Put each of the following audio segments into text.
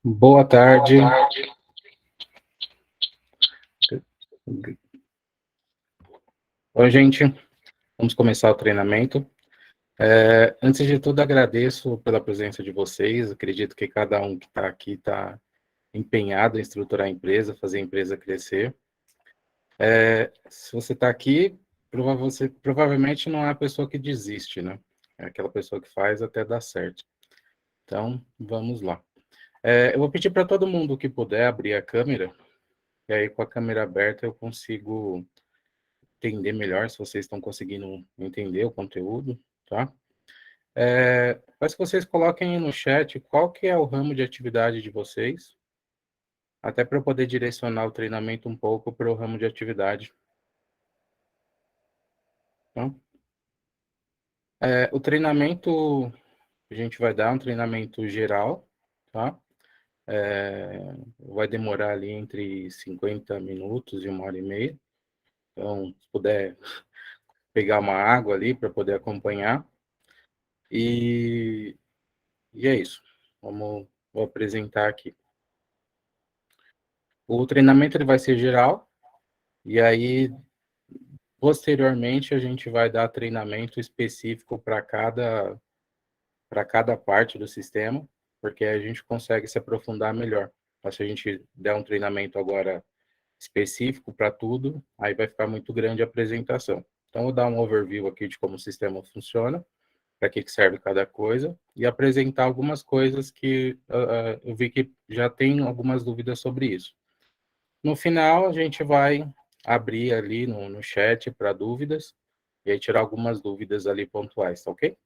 Boa tarde. Oi, gente. Vamos começar o treinamento. Antes de tudo, agradeço pela presença de vocês. Acredito que cada um que está aqui está empenhado em estruturar a empresa, fazer a empresa crescer. Se você está aqui, você provavelmente não é a pessoa que desiste, né? É aquela pessoa que faz até dar certo. Então, vamos lá. Eu vou pedir para todo mundo que puder abrir a câmera, e aí com a câmera aberta eu consigo entender melhor, se vocês estão conseguindo entender o conteúdo, tá? Mas que vocês coloquem no chat qual que é o ramo de atividade de vocês, até para eu poder direcionar o treinamento um pouco para o ramo de atividade. Tá? O treinamento que a gente vai dar um treinamento geral, tá? Vai demorar ali entre 50 minutos e 1h30. Então, se puder pegar uma água ali para poder acompanhar. E é isso. Vou apresentar aqui. O treinamento ele vai ser geral, e aí, posteriormente, a gente vai dar treinamento específico para cada parte do sistema, porque a gente consegue se aprofundar melhor. Mas se a gente der um treinamento agora específico para tudo, aí vai ficar muito grande a apresentação. Então, vou dar um overview aqui de como o sistema funciona, para que serve cada coisa, e apresentar algumas coisas que eu vi que já tem algumas dúvidas sobre isso. No final, a gente vai abrir ali no chat para dúvidas, e aí tirar algumas dúvidas ali pontuais, tá ok?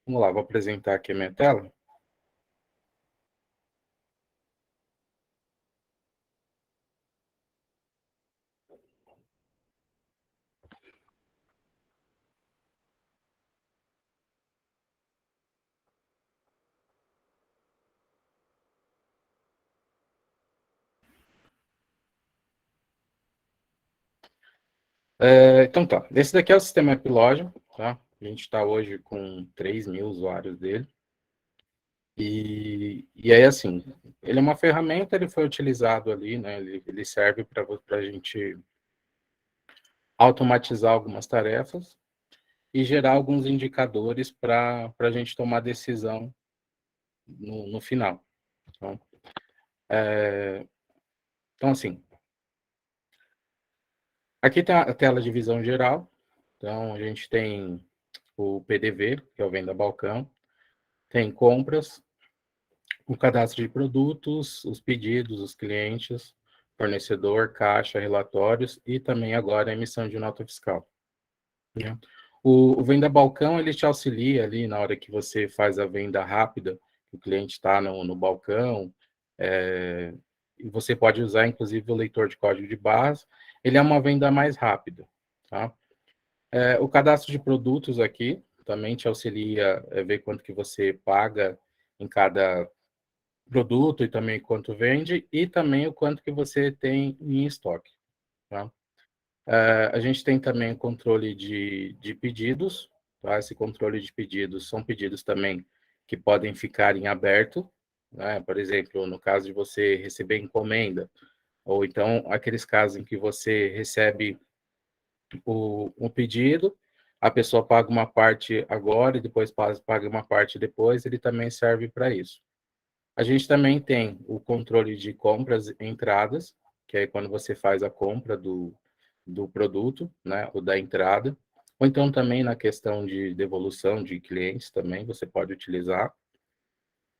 Vamos lá, vou apresentar aqui a minha tela. Então tá, esse daqui é o sistema Epilogio, tá? A gente está hoje com 3.000 usuários dele. E aí, assim, ele é uma ferramenta, ele foi utilizado ali, né? Ele serve para a gente automatizar algumas tarefas e gerar alguns indicadores para a gente tomar decisão no final. Então, assim, aqui tem a tela de visão geral. Então, a gente tem o PDV, que é o Venda Balcão, tem compras, o cadastro de produtos, os pedidos, os clientes, fornecedor, caixa, relatórios e também agora a emissão de nota fiscal. Né? O Venda Balcão, ele te auxilia ali na hora que você faz a venda rápida, o cliente está no balcão, e você pode usar, inclusive, o leitor de código de barras. Ele é uma venda mais rápida, tá? O cadastro de produtos aqui também te auxilia a ver quanto que você paga em cada produto e também quanto vende e também o quanto que você tem em estoque, tá? A gente tem também o controle de pedidos, tá? Esse controle de pedidos são pedidos também que podem ficar em aberto, né? Por exemplo, no caso de você receber encomenda, ou então aqueles casos em que você recebe o pedido, a pessoa paga uma parte agora e depois paga uma parte depois, ele também serve para isso. A gente também tem o controle de compras e entradas, que é quando você faz a compra do produto, né, ou da entrada, ou então também na questão de devolução de clientes também você pode utilizar.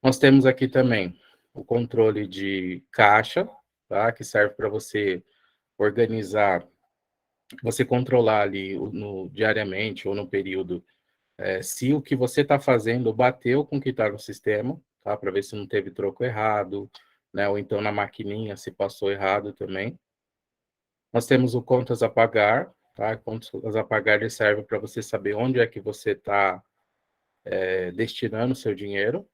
Nós temos aqui também o controle de caixa, tá, que serve para você organizar, você controlar ali diariamente ou no período, se o que você está fazendo bateu com o que está no sistema, tá, para ver se não teve troco errado, né, ou então na maquininha se passou errado também. Nós temos o contas a pagar, tá? Contas a pagar ele serve para você saber onde é que você está destinando o seu dinheiro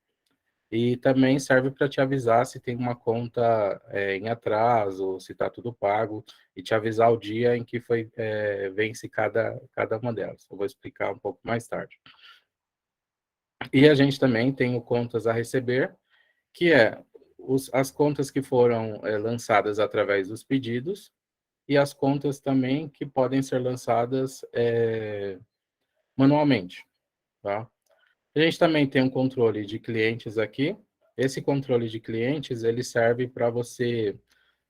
e também serve para te avisar se tem uma conta em atraso, se está tudo pago e te avisar o dia em que vence cada uma delas. Eu vou explicar um pouco mais tarde. E a gente também tem o contas a receber, que é as contas que foram lançadas através dos pedidos e as contas também que podem ser lançadas manualmente, tá? A gente também tem um controle de clientes aqui. Esse controle de clientes, ele serve para você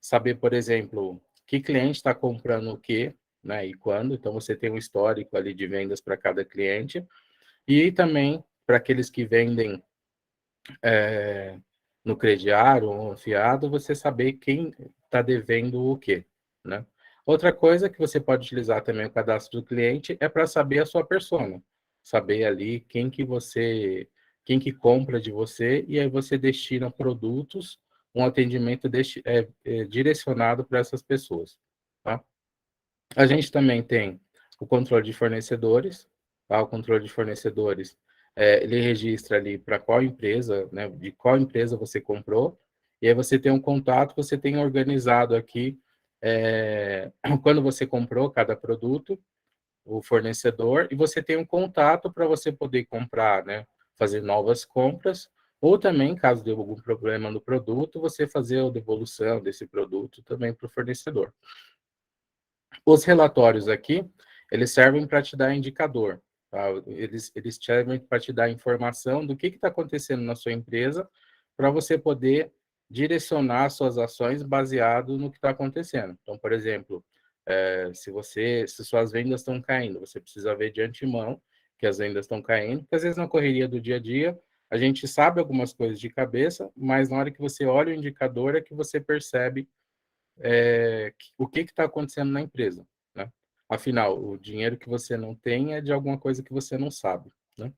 saber, por exemplo, que cliente está comprando o quê, né, e quando. Então, você tem um histórico ali de vendas para cada cliente. E também para aqueles que vendem no crediário ou fiado, você saber quem está devendo o quê, né? Outra coisa que você pode utilizar também o cadastro do cliente é para saber a sua persona, saber ali quem que compra de você, e aí você destina produtos, um atendimento direcionado para essas pessoas, tá? A gente também tem o controle de fornecedores, tá? O controle de fornecedores, ele registra ali para qual empresa, né, de qual empresa você comprou, e aí você tem um contato, você tem organizado aqui, quando você comprou cada produto, o fornecedor, e você tem um contato para você poder comprar, né, fazer novas compras, ou também, caso dê algum problema no produto, você fazer a devolução desse produto também para o fornecedor. Os relatórios aqui, eles servem para te dar indicador, tá? Eles servem para te dar informação do que está acontecendo na sua empresa, para você poder direcionar suas ações baseado no que está acontecendo. Então, por exemplo, se suas vendas estão caindo, você precisa ver de antemão que as vendas estão caindo, porque às vezes na correria do dia a dia, a gente sabe algumas coisas de cabeça, mas na hora que você olha o indicador é que você percebe o que está acontecendo na empresa, né? Afinal, o dinheiro que você não tem é de alguma coisa que você não sabe, né?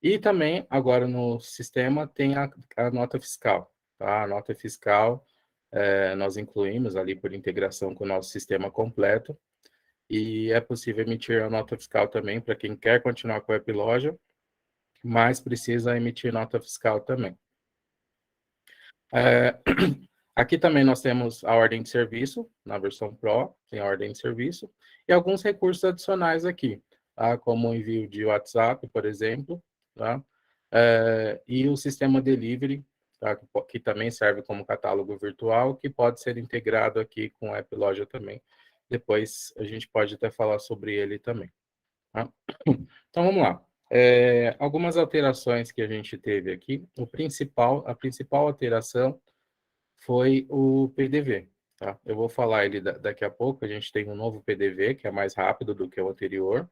E também, agora no sistema, tem a nota fiscal, tá? A nota fiscal, nós incluímos ali por integração com o nosso sistema completo, e é possível emitir a nota fiscal também para quem quer continuar com a App Loja, mas precisa emitir nota fiscal também. É, aqui também nós temos a ordem de serviço, na versão Pro, tem a ordem de serviço, e alguns recursos adicionais aqui, tá? Como o envio de WhatsApp, por exemplo, tá? E o sistema delivery, tá? Que também serve como catálogo virtual, que pode ser integrado aqui com a App Loja também. Depois a gente pode até falar sobre ele também, tá? Então vamos lá. Algumas alterações que a gente teve aqui. A principal alteração foi o PDV, tá? Eu vou falar ele daqui a pouco. A gente tem um novo PDV, que é mais rápido do que o anterior,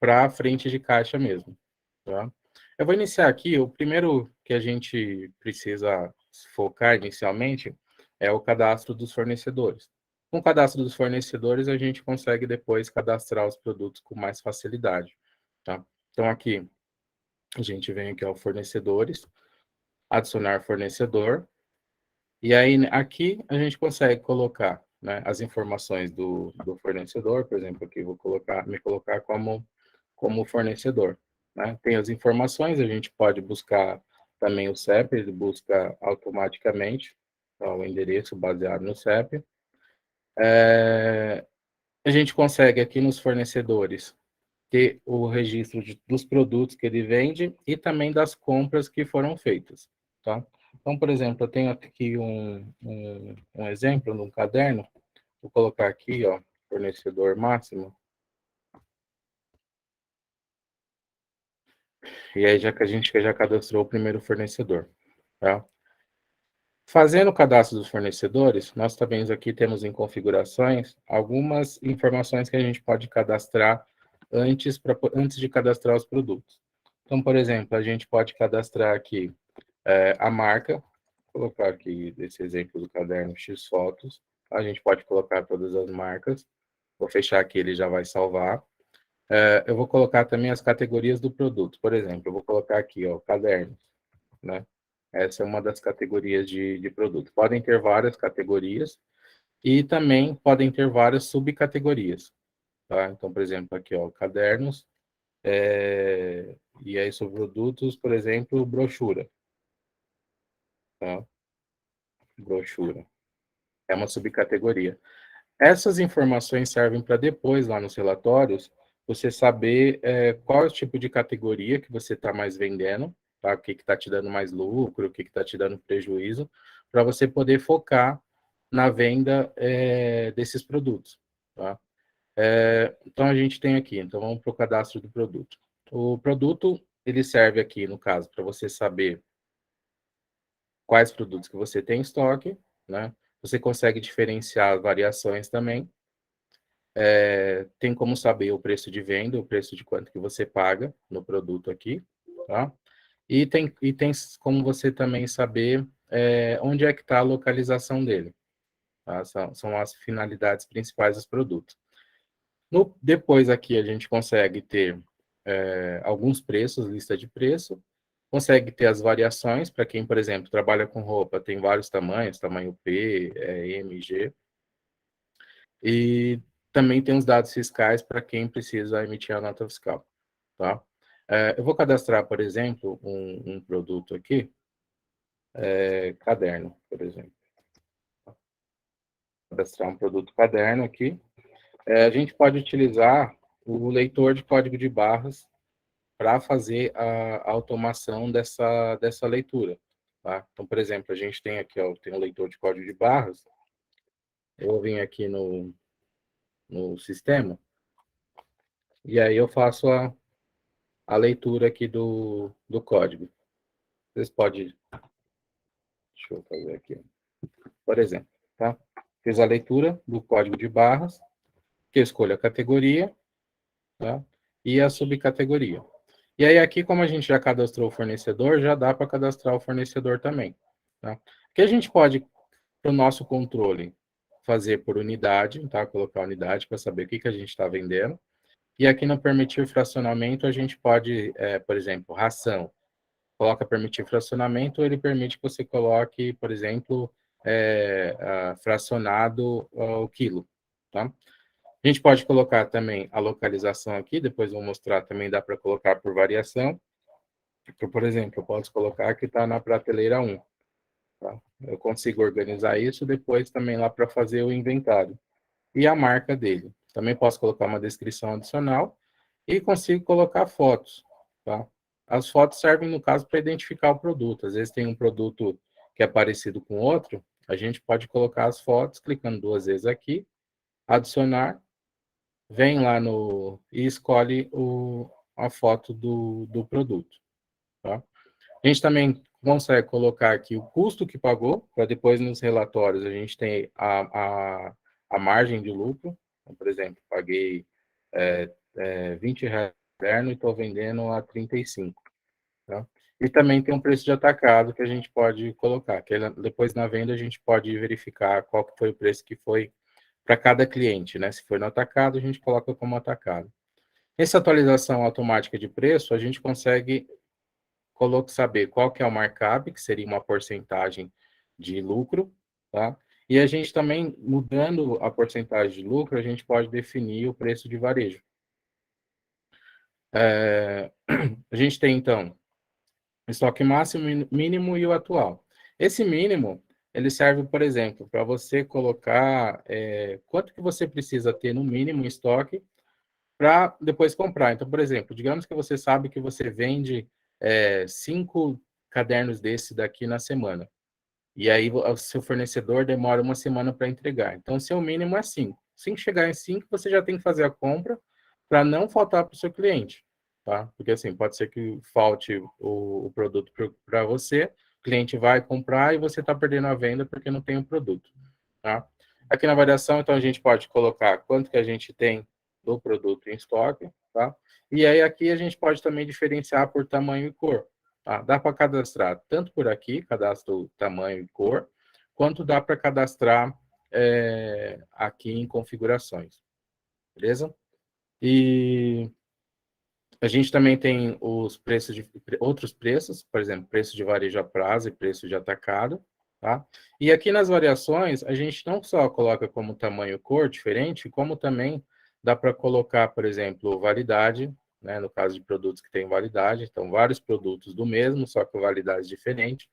para frente de caixa mesmo, tá? Eu vou iniciar aqui. O primeiro que a gente precisa focar inicialmente é o cadastro dos fornecedores. Com o cadastro dos fornecedores, a gente consegue depois cadastrar os produtos com mais facilidade, tá? Então, aqui, a gente vem aqui ao fornecedores, adicionar fornecedor, e aí aqui a gente consegue colocar, né, as informações do fornecedor. Por exemplo, aqui vou me colocar como fornecedor, né? Tem as informações, a gente pode buscar também o CEP, ele busca automaticamente, tá, o endereço baseado no CEP. A gente consegue aqui nos fornecedores ter o registro dos produtos que ele vende e também das compras que foram feitas, tá? Então, por exemplo, eu tenho aqui um exemplo num caderno. Vou colocar aqui, ó, fornecedor máximo. E aí, já que a gente já cadastrou o primeiro fornecedor, tá? Fazendo o cadastro dos fornecedores, nós também aqui temos em configurações algumas informações que a gente pode cadastrar antes de cadastrar os produtos. Então, por exemplo, a gente pode cadastrar aqui a marca, vou colocar aqui esse exemplo do caderno X fotos, a gente pode colocar todas as marcas, vou fechar aqui, ele já vai salvar. Eu vou colocar também as categorias do produto. Por exemplo, eu vou colocar aqui, ó, cadernos, né? Essa é uma das categorias de produto. Podem ter várias categorias e também podem ter várias subcategorias, tá? Então, por exemplo, aqui, ó, cadernos, e aí sobre produtos, por exemplo, brochura, tá? Brochura. É uma subcategoria. Essas informações servem para depois, lá nos relatórios, você saber qual é o tipo de categoria que você está mais vendendo, tá? O que está te dando mais lucro, o que está te dando prejuízo, para você poder focar na venda desses produtos, tá? Então, a gente tem aqui, então vamos para o cadastro do produto. O produto, ele serve aqui, no caso, para você saber quais produtos que você tem em estoque, né? Você consegue diferenciar variações também. Tem como saber o preço de venda, o preço de quanto que você paga no produto aqui, tá? E tem como você também saber onde é que está a localização dele, tá? São as finalidades principais dos produtos. Depois aqui a gente consegue ter alguns preços, lista de preço, consegue ter as variações, para quem, por exemplo, trabalha com roupa, tem vários tamanhos, tamanho P, M, G, e também tem os dados fiscais para quem precisa emitir a nota fiscal, tá? Eu vou cadastrar, por exemplo, um produto aqui, caderno, por exemplo. Cadastrar um produto caderno aqui. A gente pode utilizar o leitor de código de barras para fazer a automação dessa leitura, tá? Então, por exemplo, a gente tem aqui, ó, tem um leitor de código de barras. Eu vou vir aqui no sistema, e aí eu faço a leitura aqui do código. Vocês podem... Deixa eu fazer aqui. Por exemplo, tá? Fiz a leitura do código de barras, que eu escolho a categoria, tá? E a subcategoria. E aí aqui, como a gente já cadastrou o fornecedor, já dá para cadastrar o fornecedor também, tá? O que a gente pode, para o nosso controle, fazer por unidade, tá? Colocar unidade para saber o que a gente está vendendo. E aqui no permitir fracionamento, a gente pode, por exemplo, ração. Coloca permitir fracionamento, ele permite que você coloque, por exemplo, fracionado o quilo, tá? A gente pode colocar também a localização aqui, depois eu vou mostrar também, dá para colocar por variação. Por exemplo, eu posso colocar que está na prateleira 1. Tá? Eu consigo organizar isso depois também lá para fazer o inventário. E a marca dele. Também posso colocar uma descrição adicional e consigo colocar fotos, tá? As fotos servem, no caso, para identificar o produto. Às vezes tem um produto que é parecido com outro, a gente pode colocar as fotos, clicando 2 vezes aqui, adicionar, vem lá e escolhe a foto do produto, tá? A gente também consegue colocar aqui o custo que pagou, para depois nos relatórios a gente tem a margem de lucro. Então, por exemplo, paguei R$20 e estou vendendo a 35, tá? E também tem um preço de atacado que a gente pode colocar, que depois na venda a gente pode verificar qual que foi o preço que foi para cada cliente, né? Se for no atacado, a gente coloca como atacado. Essa atualização automática de preço, a gente consegue saber qual que é o markup, que seria uma porcentagem de lucro, tá? E a gente também, mudando a porcentagem de lucro, a gente pode definir o preço de varejo. A gente tem, então, o estoque máximo, mínimo e o atual. Esse mínimo, ele serve, por exemplo, para você colocar quanto que você precisa ter no mínimo em estoque para depois comprar. Então, por exemplo, digamos que você sabe que você vende 5 cadernos desse daqui na semana. E aí o seu fornecedor demora uma semana para entregar. Então, seu mínimo é 5. Assim que chegar em 5, você já tem que fazer a compra para não faltar para o seu cliente, tá? Porque assim, pode ser que falte o produto para você, o cliente vai comprar e você está perdendo a venda porque não tem o produto, tá? Aqui na variação, então, a gente pode colocar quanto que a gente tem do produto em estoque, tá? E aí aqui a gente pode também diferenciar por tamanho e cor. Tá? Dá para cadastrar tanto por aqui, cadastro tamanho e cor, quanto dá para cadastrar aqui em configurações, beleza? E a gente também tem os preços outros preços, por exemplo, preço de varejo a prazo e preço de atacado, tá? E aqui nas variações, a gente não só coloca como tamanho e cor diferente, como também dá para colocar, por exemplo, validade, né? No caso de produtos que têm validade, então vários produtos do mesmo, só com validade diferente.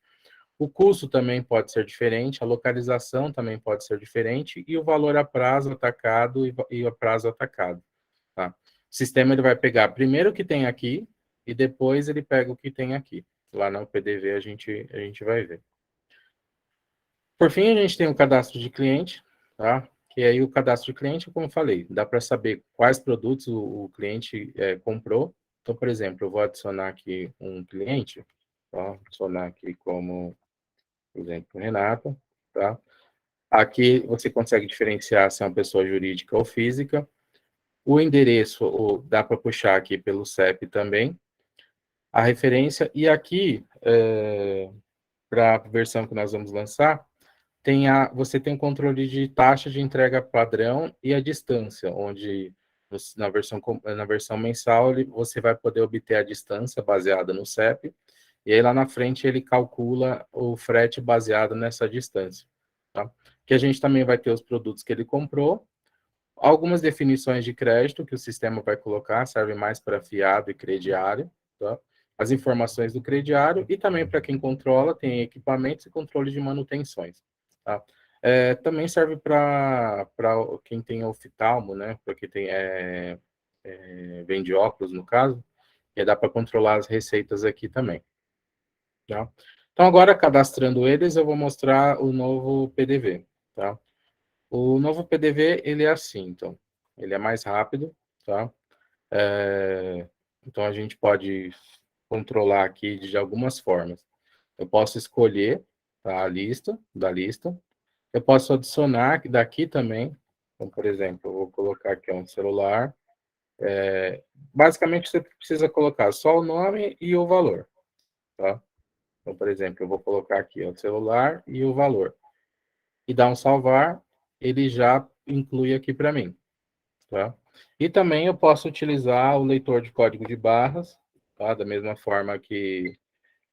O custo também pode ser diferente, a localização também pode ser diferente, e o valor a prazo atacado e a prazo atacado. Tá? O sistema ele vai pegar primeiro o que tem aqui e depois ele pega o que tem aqui. lá no PDV a gente vai ver. Por fim, a gente tem o cadastro de cliente, tá? Que aí o cadastro de cliente, como eu falei, dá para saber quais produtos o cliente comprou. Então, por exemplo, eu vou adicionar aqui um cliente, tá? Adicionar aqui como, por exemplo, Renata, tá? Aqui você consegue diferenciar se é uma pessoa jurídica ou física. O endereço dá para puxar aqui pelo CEP também. A referência, e aqui, para a versão que nós vamos lançar, você tem um controle de taxa de entrega padrão e a distância, onde na versão mensal você vai poder obter a distância baseada no CEP, e aí lá na frente ele calcula o frete baseado nessa distância. Tá? Que a gente também vai ter os produtos que ele comprou, algumas definições de crédito que o sistema vai colocar, serve mais para fiado e crediário, tá? As informações do crediário e também para quem controla, tem equipamentos e controle de manutenções. Tá? Também serve para quem tem oftalmo, né? Para quem tem, vende óculos, no caso, e dá para controlar as receitas aqui também. Tá? Então, agora, cadastrando eles, eu vou mostrar o novo PDV. Tá? O novo PDV, ele é assim, então. Ele é mais rápido, tá? Então, a gente pode controlar aqui de algumas formas. Eu posso escolher, tá, a lista, da lista. Eu posso adicionar daqui também. Então, por exemplo, eu vou colocar aqui um celular. Basicamente, você precisa colocar só o nome e o valor, tá? Então, por exemplo, eu vou colocar aqui o celular e o valor. E dar um salvar, ele já inclui aqui para mim, tá? E também eu posso utilizar o leitor de código de barras, tá? Da mesma forma que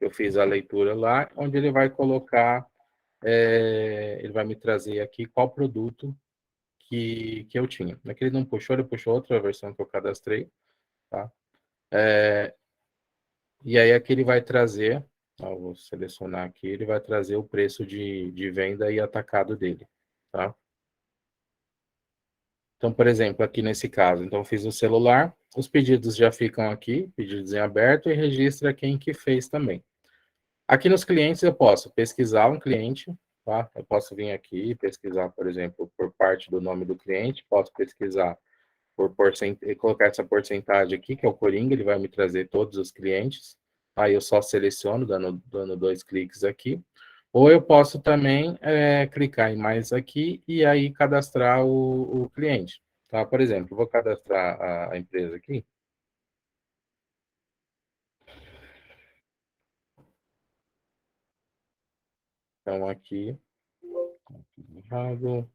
eu fiz a leitura lá, onde ele vai colocar, ele vai me trazer aqui qual produto que eu tinha. Aqui ele não puxou, ele puxou outra versão que eu cadastrei, tá? E aí aqui ele vai trazer, ó, vou selecionar aqui, ele vai trazer o preço de venda e atacado dele, tá? Então, por exemplo, aqui nesse caso, então eu fiz o celular, os pedidos já ficam aqui, pedidos em aberto, e registra quem que fez também. Aqui nos clientes eu posso pesquisar um cliente, tá? Eu posso vir aqui e pesquisar, por exemplo, por parte do nome do cliente, posso pesquisar por colocar essa porcentagem aqui, que é o Coringa, ele vai me trazer todos os clientes. Aí eu só seleciono, dando 2 cliques aqui. Ou eu posso também clicar em mais aqui e aí cadastrar o cliente. Tá? Por exemplo, vou cadastrar a empresa aqui. Então, aqui, errado.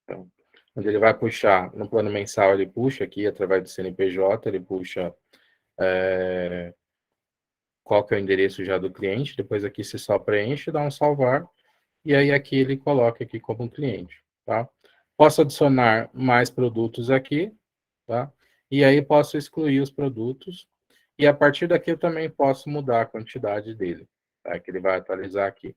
Então, onde ele vai puxar, no plano mensal, ele puxa aqui, através do CNPJ, ele puxa qual que é o endereço já do cliente, depois aqui você só preenche, dá um salvar, e aí aqui ele coloca aqui como cliente, tá? Posso adicionar mais produtos aqui, tá? E aí posso excluir os produtos, e a partir daqui eu também posso mudar a quantidade dele, tá? Que ele vai atualizar aqui.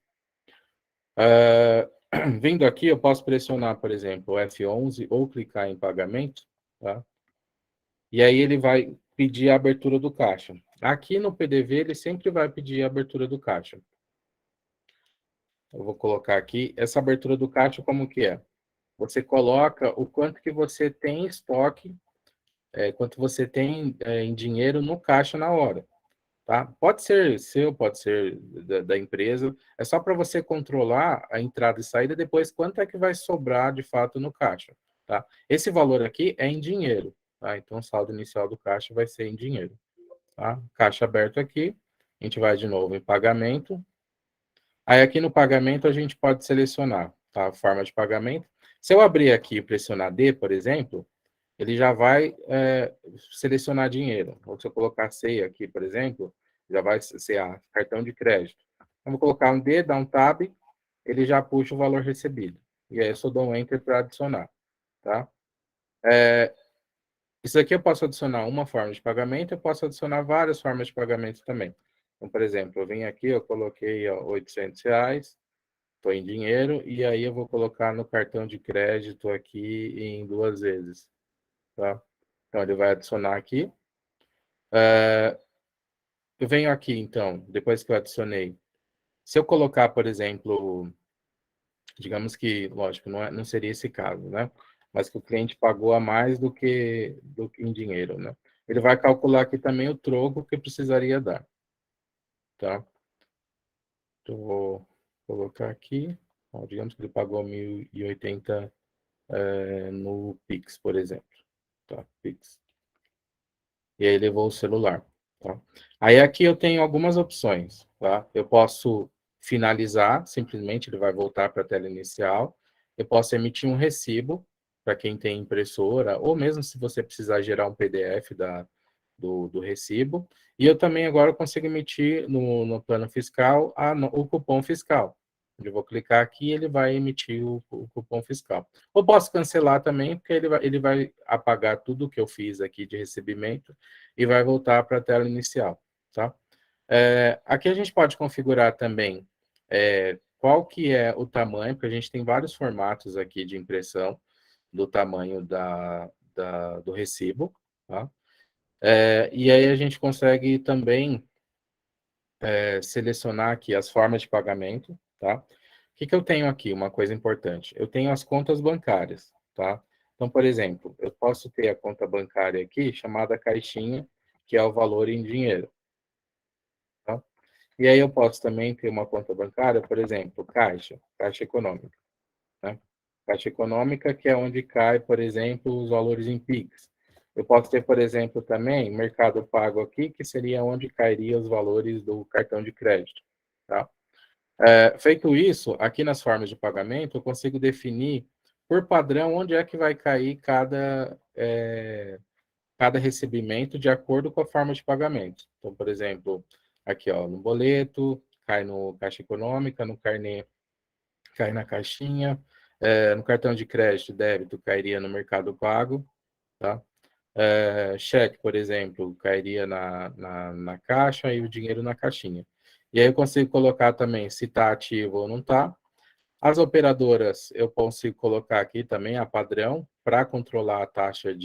Vindo aqui, eu posso pressionar, por exemplo, o F11 ou clicar em pagamento, tá? E aí ele vai pedir a abertura do caixa. Aqui no PDV, ele sempre vai pedir a abertura do caixa. Eu vou colocar aqui, essa abertura do caixa, como que é? Você coloca o quanto que você tem em estoque, quanto você tem em dinheiro no caixa na hora, tá? Pode ser seu, pode ser da empresa, é só para você controlar a entrada e saída, depois quanto é que vai sobrar de fato no caixa, tá? Esse valor aqui é em dinheiro, tá? Então o saldo inicial do caixa vai ser em dinheiro, tá? Caixa aberto aqui, a gente vai de novo em pagamento, aí aqui no pagamento a gente pode selecionar, tá? A forma de pagamento. Se eu abrir aqui e pressionar D, por exemplo, ele já vai selecionar dinheiro. Ou se eu colocar ceia aqui, por exemplo, já vai ser cartão de crédito. Eu vou colocar um D, dar um Tab, ele já puxa o valor recebido. E aí eu só dou um Enter para adicionar, tá? Isso aqui eu posso adicionar uma forma de pagamento, eu posso adicionar várias formas de pagamento também. Então, por exemplo, eu vim aqui, eu coloquei ó, R$ 800, estou em dinheiro, e aí eu vou colocar no cartão de crédito aqui em 2 vezes, tá? Então, ele vai adicionar aqui. eu venho aqui, então, depois que eu adicionei, se eu colocar, por exemplo, digamos que, lógico, não seria esse caso, né? Mas que o cliente pagou a mais do que em dinheiro, né? Ele vai calcular aqui também o troco que precisaria dar, tá? Então, vou colocar aqui, ó, digamos que ele pagou 1.080 no Pix, por exemplo, tá? Pix. E aí levou o celular, tá? Aí aqui eu tenho algumas opções, tá? Eu posso finalizar, simplesmente ele vai voltar para a tela inicial. Eu posso emitir um recibo para quem tem impressora, ou mesmo se você precisar gerar um PDF do recibo. E eu também agora consigo emitir no plano fiscal o cupom fiscal. Eu vou clicar aqui e ele vai emitir o cupom fiscal. Ou posso cancelar também, porque ele vai apagar tudo que eu fiz aqui de recebimento e vai voltar para a tela inicial, tá? Aqui a gente pode configurar também qual que é o tamanho, porque a gente tem vários formatos aqui de impressão do tamanho do recibo, tá? E aí a gente consegue também selecionar aqui as formas de pagamento, tá? O que que eu tenho aqui? Uma coisa importante. Eu tenho as contas bancárias, tá? Então, por exemplo, eu posso ter a conta bancária aqui, chamada caixinha, que é o valor em dinheiro, tá? E aí eu posso também ter uma conta bancária, por exemplo, Caixa Econômica, né? Caixa Econômica, que é onde cai, por exemplo, os valores em Pix. Eu posso ter, por exemplo, também Mercado Pago aqui, que seria onde cairia os valores do cartão de crédito, tá? Feito isso, aqui nas formas de pagamento, eu consigo definir por padrão onde é que vai cair cada recebimento de acordo com a forma de pagamento. Então, por exemplo, aqui ó, no boleto, cai no Caixa Econômica, no carnê cai na caixinha, no cartão de crédito, débito, cairia no Mercado Pago, tá? Cheque, por exemplo, cairia na caixa e o dinheiro na caixinha. E aí eu consigo colocar também se está ativo ou não está. As operadoras, eu consigo colocar aqui também a padrão para controlar a taxa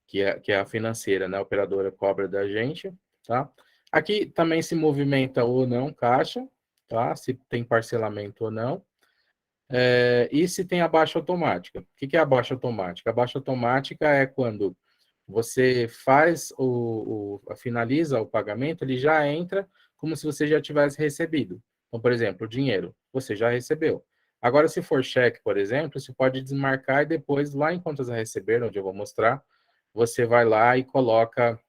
que é a financeira, né? A operadora cobra da gente, tá? Aqui também se movimenta ou não caixa, tá? Se tem parcelamento ou não. E se tem a baixa automática. O que é a baixa automática? A baixa automática é quando você finaliza o pagamento, ele já entra como se você já tivesse recebido. Então, por exemplo, o dinheiro, você já recebeu. Agora, se for cheque, por exemplo, você pode desmarcar e depois, lá em contas a receber, onde eu vou mostrar, você vai lá e coloca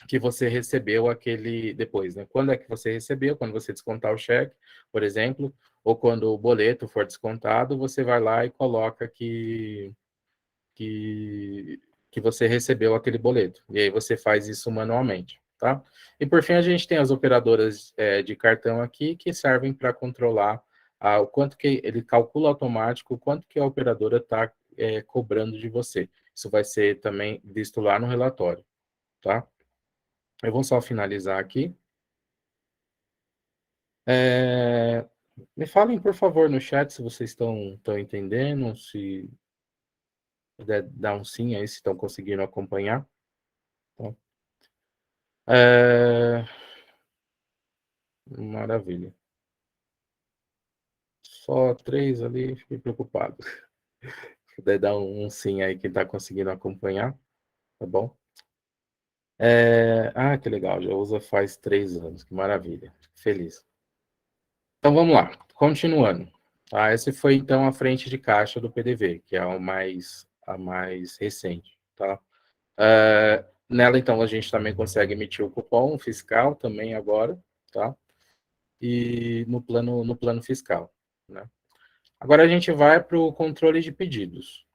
que você recebeu aquele depois, né? Quando é que você recebeu? Quando você descontar o cheque, por exemplo, ou quando o boleto for descontado, você vai lá e coloca que, que você recebeu aquele boleto. E aí você faz isso manualmente, tá? E por fim, a gente tem as operadoras de cartão aqui que servem para controlar o quanto que ele calcula automático, o quanto que a operadora está cobrando de você. Isso vai ser também visto lá no relatório, tá? Eu vou só finalizar aqui. É, Me falem, por favor, no chat se vocês estão entendendo, se puder dar um sim aí, se estão conseguindo acompanhar. Tá? É, Maravilha. Só três ali, fiquei preocupado. Se puder dar um sim aí, quem está conseguindo acompanhar, tá bom? Que legal, já usa faz 3 anos, que maravilha. Feliz. Então vamos lá, continuando. Esse foi então a frente de caixa do PDV, que é a mais recente, tá? Nela então a gente também consegue emitir o cupom fiscal também agora, tá? E no plano fiscal, né? Agora a gente vai para o controle de pedidos,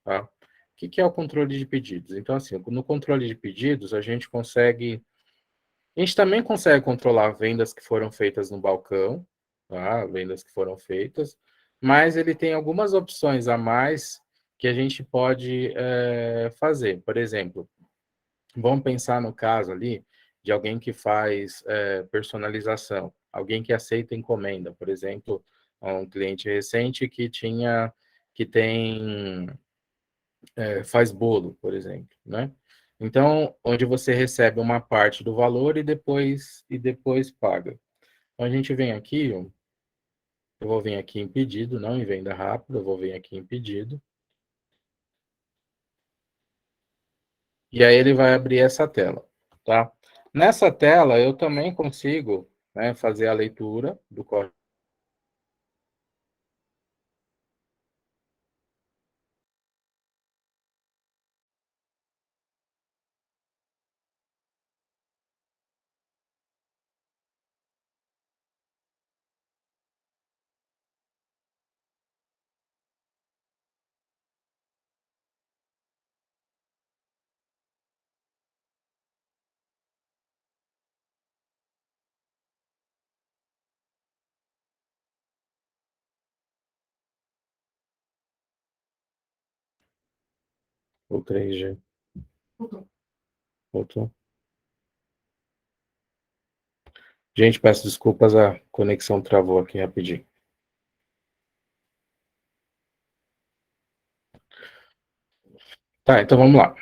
tá? O que é o controle de pedidos? Então assim, no controle de pedidos a gente também consegue controlar vendas que foram feitas no balcão, tá? Vendas que foram feitas, mas ele tem algumas opções a mais que a gente pode fazer. Por exemplo, vamos pensar no caso ali de alguém que faz personalização, alguém que aceita encomenda, por exemplo, um cliente recente que faz bolo, por exemplo, né? Então, onde você recebe uma parte do valor e depois paga. Então, a gente vem aqui, ó, eu vou vir aqui em pedido, não em venda rápida, eu vou vir aqui em pedido. E aí ele vai abrir essa tela, tá? Nessa tela eu também consigo, né, fazer a leitura do código. O 3G. Voltou. Gente, peço desculpas, a conexão travou aqui rapidinho. Tá, então vamos lá.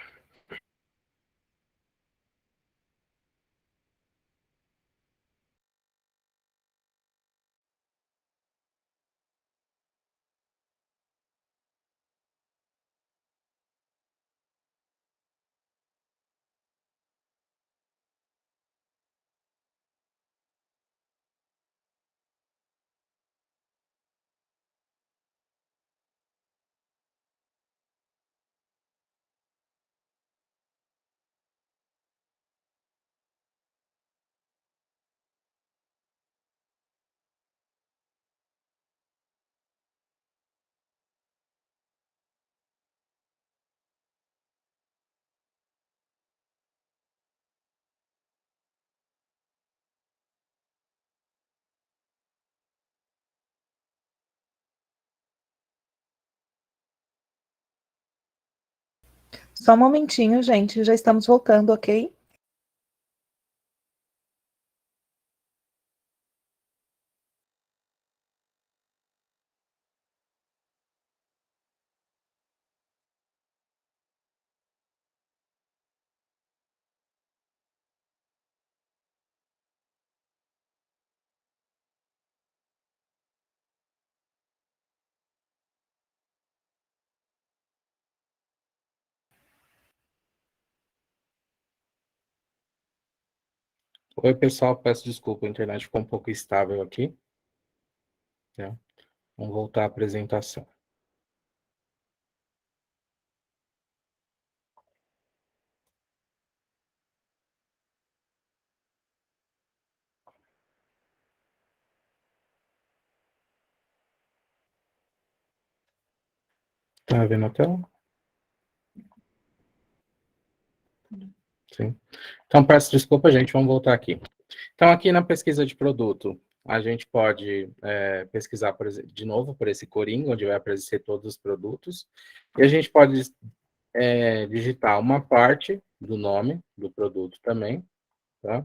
Só um momentinho, gente, já estamos voltando, ok? Oi, pessoal, peço desculpa, a internet ficou um pouco instável aqui, né? Vamos voltar à apresentação. Tá vendo a tela? Sim. Então, peço desculpa, gente, vamos voltar aqui. Então, aqui na pesquisa de produto, a gente pode pesquisar, de novo, por esse coringa, onde vai aparecer todos os produtos, e a gente pode digitar uma parte do nome do produto também, tá?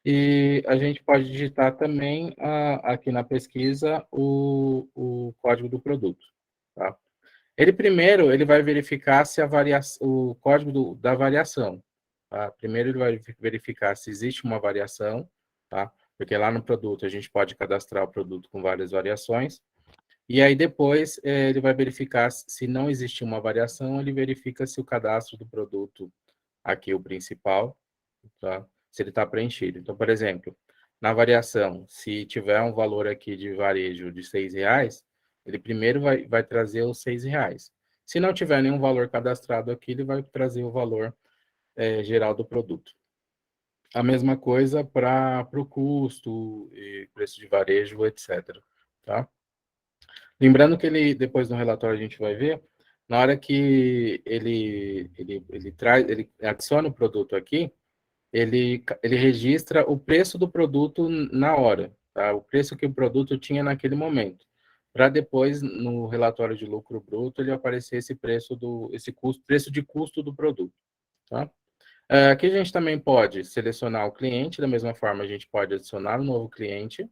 E a gente pode digitar também aqui na pesquisa o código do produto, tá? Ele primeiro ele vai verificar se o código da variação, tá? Primeiro ele vai verificar se existe uma variação, tá? Porque lá no produto a gente pode cadastrar o produto com várias variações. E aí depois ele vai verificar se não existe uma variação, ele verifica se o cadastro do produto, aqui o principal, tá? Se ele está preenchido. Então, por exemplo, na variação, se tiver um valor aqui de varejo de R$ 6, ele primeiro vai trazer os R$ 6. Se não tiver nenhum valor cadastrado aqui, ele vai trazer o valor geral do produto. A mesma coisa para o custo, e preço de varejo, etc. Tá? Lembrando que ele, depois no relatório a gente vai ver, na hora que ele adiciona o produto aqui, ele registra o preço do produto na hora, tá? O preço que o produto tinha naquele momento, para depois, no relatório de lucro bruto, ele aparecer esse preço de custo do produto, tá? Aqui a gente também pode selecionar o cliente, da mesma forma a gente pode adicionar um novo cliente,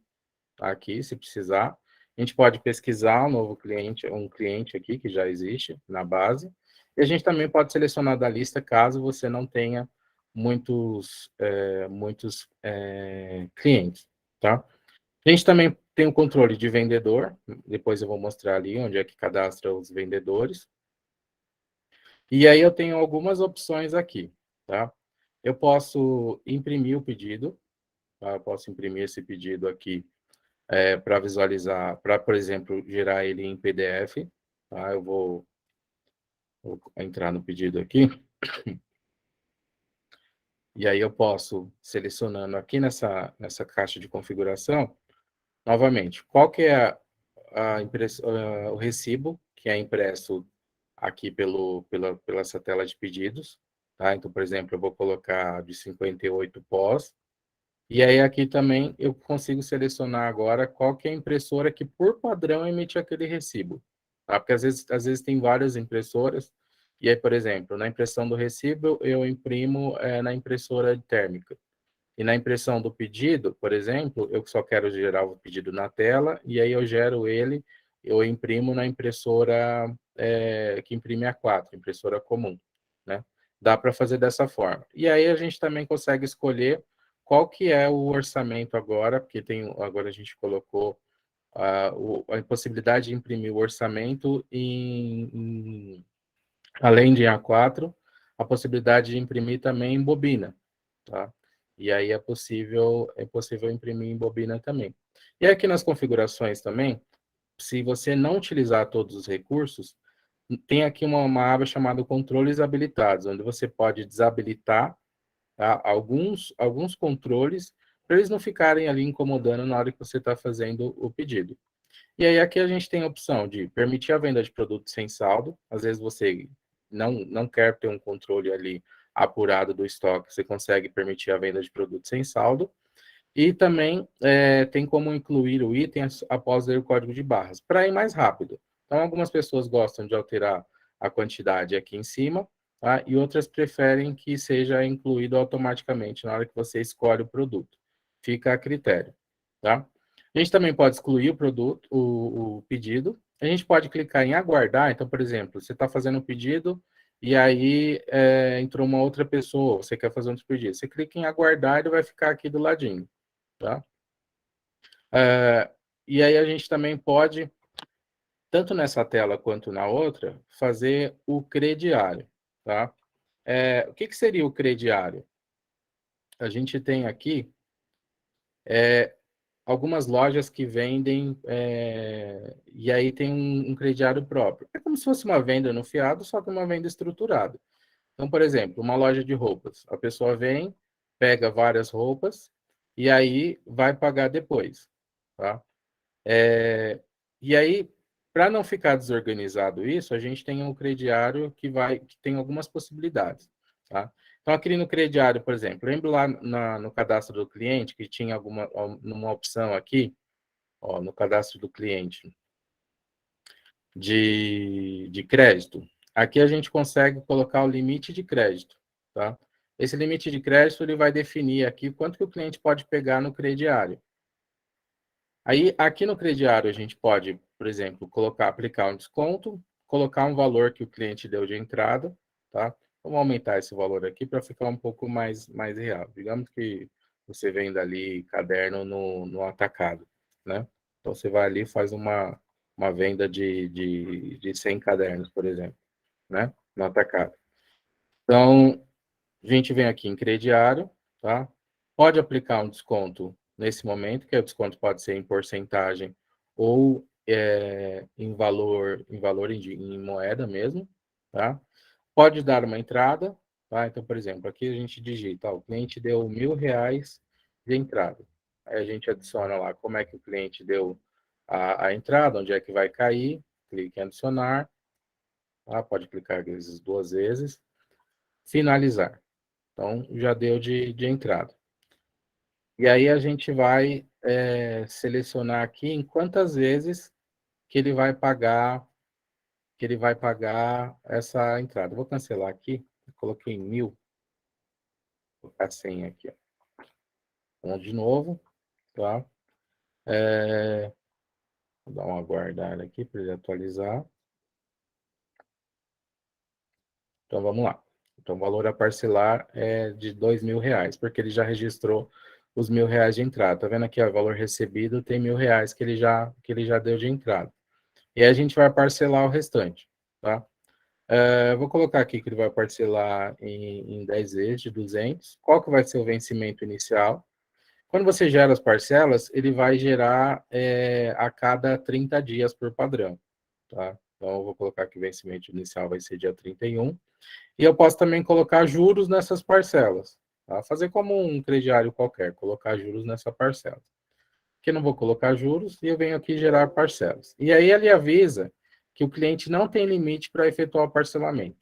aqui, se precisar. A gente pode pesquisar um novo cliente, um cliente aqui que já existe na base, E a gente também pode selecionar da lista caso você não tenha muitos clientes, tá? A gente também tem o controle de vendedor, depois eu vou mostrar ali onde é que cadastra os vendedores. E aí eu tenho algumas opções aqui, tá? Eu posso imprimir o pedido, tá? Eu posso imprimir esse pedido aqui para visualizar, para, por exemplo, gerar ele em PDF, tá? Eu vou entrar no pedido aqui, e aí eu posso, selecionando aqui nessa caixa de configuração, novamente, qual que é o recibo que é impresso aqui pela essa tela de pedidos, tá? Então, por exemplo, eu vou colocar de 58 pós, e aí aqui também eu consigo selecionar agora qual que é a impressora que, por padrão, emite aquele recibo, tá? Porque às vezes tem várias impressoras, e aí, por exemplo, na impressão do recibo, eu imprimo na impressora térmica. E na impressão do pedido, por exemplo, eu só quero gerar o pedido na tela, e aí eu gero ele, eu imprimo na impressora que imprime A4, impressora comum, né? Dá para fazer dessa forma. E aí a gente também consegue escolher qual que é o orçamento agora, porque agora a gente colocou a possibilidade de imprimir o orçamento além de A4, a possibilidade de imprimir também em bobina, tá? E aí é possível imprimir em bobina também. E aqui nas configurações também, se você não utilizar todos os recursos, tem aqui uma aba chamada controles habilitados, onde você pode desabilitar, tá, alguns controles para eles não ficarem ali incomodando na hora que você está fazendo o pedido. E aí aqui a gente tem a opção de permitir a venda de produtos sem saldo. Às vezes você não quer ter um controle ali apurado do estoque, você consegue permitir a venda de produtos sem saldo. E também tem como incluir o item após ler o código de barras, para ir mais rápido. Então, algumas pessoas gostam de alterar a quantidade aqui em cima, tá? E outras preferem que seja incluído automaticamente na hora que você escolhe o produto. Fica a critério, tá? A gente também pode excluir o produto, o pedido. A gente pode clicar em aguardar. Então, por exemplo, você está fazendo um pedido e aí entrou uma outra pessoa, você quer fazer outro pedido. Você clica em aguardar e ele vai ficar aqui do ladinho, tá? E aí a gente também pode, tanto nessa tela quanto na outra, fazer o crediário, tá? O que seria o crediário? A gente tem aqui algumas lojas que vendem, e aí tem um crediário próprio. É como se fosse uma venda no fiado, só que uma venda estruturada. Então, por exemplo, uma loja de roupas. A pessoa vem, pega várias roupas, e aí vai pagar depois, tá? E aí, para não ficar desorganizado isso, a gente tem um crediário que tem algumas possibilidades, tá? Então, aqui no crediário, por exemplo, lembra lá no cadastro do cliente que tinha uma opção aqui, ó, no cadastro do cliente de crédito? Aqui a gente consegue colocar o limite de crédito, tá? Esse limite de crédito ele vai definir aqui quanto que o cliente pode pegar no crediário. Aí, aqui no crediário, a gente pode, por exemplo, aplicar um desconto, colocar um valor que o cliente deu de entrada, tá? Vamos aumentar esse valor aqui para ficar um pouco mais real. Digamos que você venda ali caderno no atacado, né? Então, você vai ali e faz uma venda de 100 cadernos, por exemplo, né? No atacado. Então, a gente vem aqui em crediário, tá? Pode aplicar um desconto nesse momento, que o desconto pode ser em porcentagem ou em moeda mesmo, tá? Pode dar uma entrada, tá? Então, por exemplo, aqui a gente digita, ó, o cliente deu R$ 1.000 de entrada. Aí a gente adiciona lá como é que o cliente deu a entrada, onde é que vai cair, clique em adicionar, tá? Pode clicar duas vezes, finalizar. Então, já deu de entrada. E aí a gente vai selecionar aqui em quantas vezes que ele vai pagar essa entrada. Vou cancelar aqui, coloquei 1.000, vou colocar 100 aqui. Ó. Vamos de novo, tá? Vou dar uma guardada aqui para ele atualizar. Então, vamos lá. Então, o valor a parcelar é de R$ 2.000, porque ele já registrou os R$ 1.000 de entrada. Tá vendo aqui, ó, o valor recebido tem R$ 1.000 que ele já deu de entrada. E aí a gente vai parcelar o restante, tá? Vou colocar aqui que ele vai parcelar em 10 vezes de 200. Qual que vai ser o vencimento inicial? Quando você gera as parcelas, ele vai gerar a cada 30 dias por padrão, tá? Então, eu vou colocar que o vencimento inicial vai ser dia 31. E eu posso também colocar juros nessas parcelas, tá? Fazer como um crediário qualquer, colocar juros nessa parcela. Aqui eu não vou colocar juros e eu venho aqui gerar parcelas. E aí ele avisa que o cliente não tem limite para efetuar o parcelamento.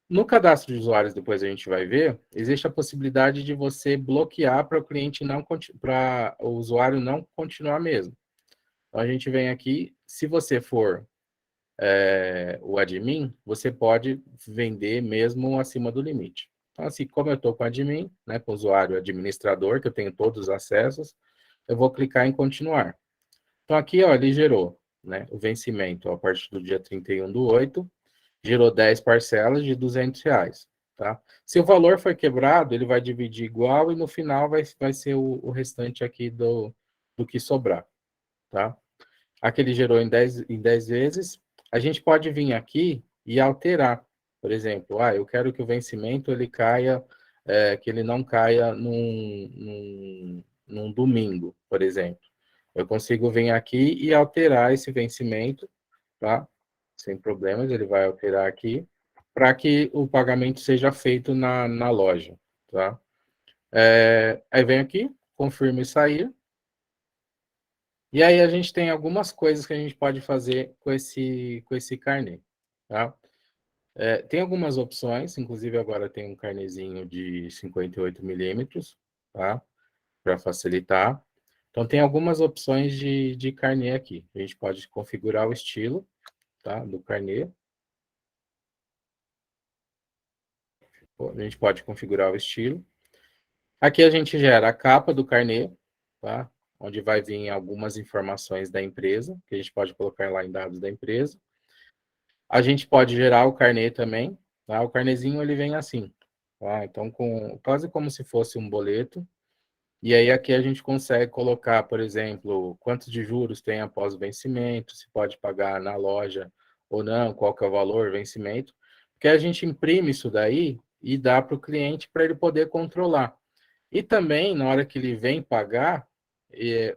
No cadastro de usuários, depois a gente vai ver, existe a possibilidade de você bloquear para o cliente não para o usuário não continuar mesmo. Então a gente vem aqui, se você for o admin, você pode vender mesmo acima do limite. Então, assim, como eu estou com admin, né, com o usuário administrador, que eu tenho todos os acessos, eu vou clicar em continuar. Então, aqui, ó, ele gerou, né, o vencimento ó, a partir do dia 31/8, gerou 10 parcelas de R$ 200, tá? Se o valor foi quebrado, ele vai dividir igual e no final vai ser o restante aqui do que sobrar, tá? Aqui ele gerou em 10 vezes. A gente pode vir aqui e alterar. Por exemplo, eu quero que o vencimento ele caia, que ele não caia num domingo, por exemplo. Eu consigo vir aqui e alterar esse vencimento, tá? Sem problemas, ele vai alterar aqui, para que o pagamento seja feito na loja, tá? Aí vem aqui, confirma e sair. E aí a gente tem algumas coisas que a gente pode fazer com esse carnê, tá? Tem algumas opções, inclusive agora tem um carnezinho de 58 milímetros, tá? Para facilitar. Então tem algumas opções de carnê aqui. A gente pode configurar o estilo, tá? Do carnê. A gente pode configurar o estilo. Aqui a gente gera a capa do carnê, tá? Onde vai vir algumas informações da empresa, que a gente pode colocar lá em dados da empresa. A gente pode gerar o carnê também, tá? O carnezinho ele vem assim, tá? Então, quase como se fosse um boleto. E aí aqui a gente consegue colocar, por exemplo, quantos de juros tem após o vencimento, se pode pagar na loja ou não, qual que é o valor, vencimento. Porque a gente imprime isso daí e dá para o cliente para ele poder controlar. E também, na hora que ele vem pagar,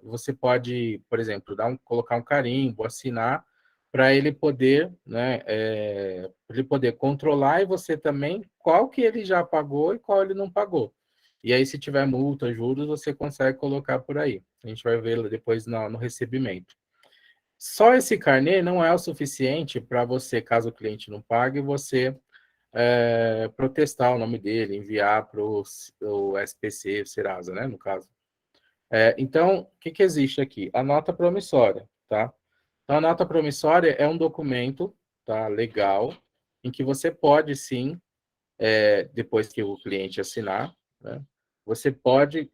você pode, por exemplo, colocar um carimbo, assinar, para ele poder, né, pra ele poder controlar e você também qual que ele já pagou e qual ele não pagou. E aí, se tiver multa, juros, você consegue colocar por aí. A gente vai ver depois no recebimento. Só esse carnê não é o suficiente para você, caso o cliente não pague, você protestar o nome dele, enviar para o SPC, Serasa, né, no caso. Então, o que existe aqui? A nota promissória, tá? Então, a nota promissória é um documento, tá, legal, em que você pode, sim, depois que o cliente assinar, né, você pode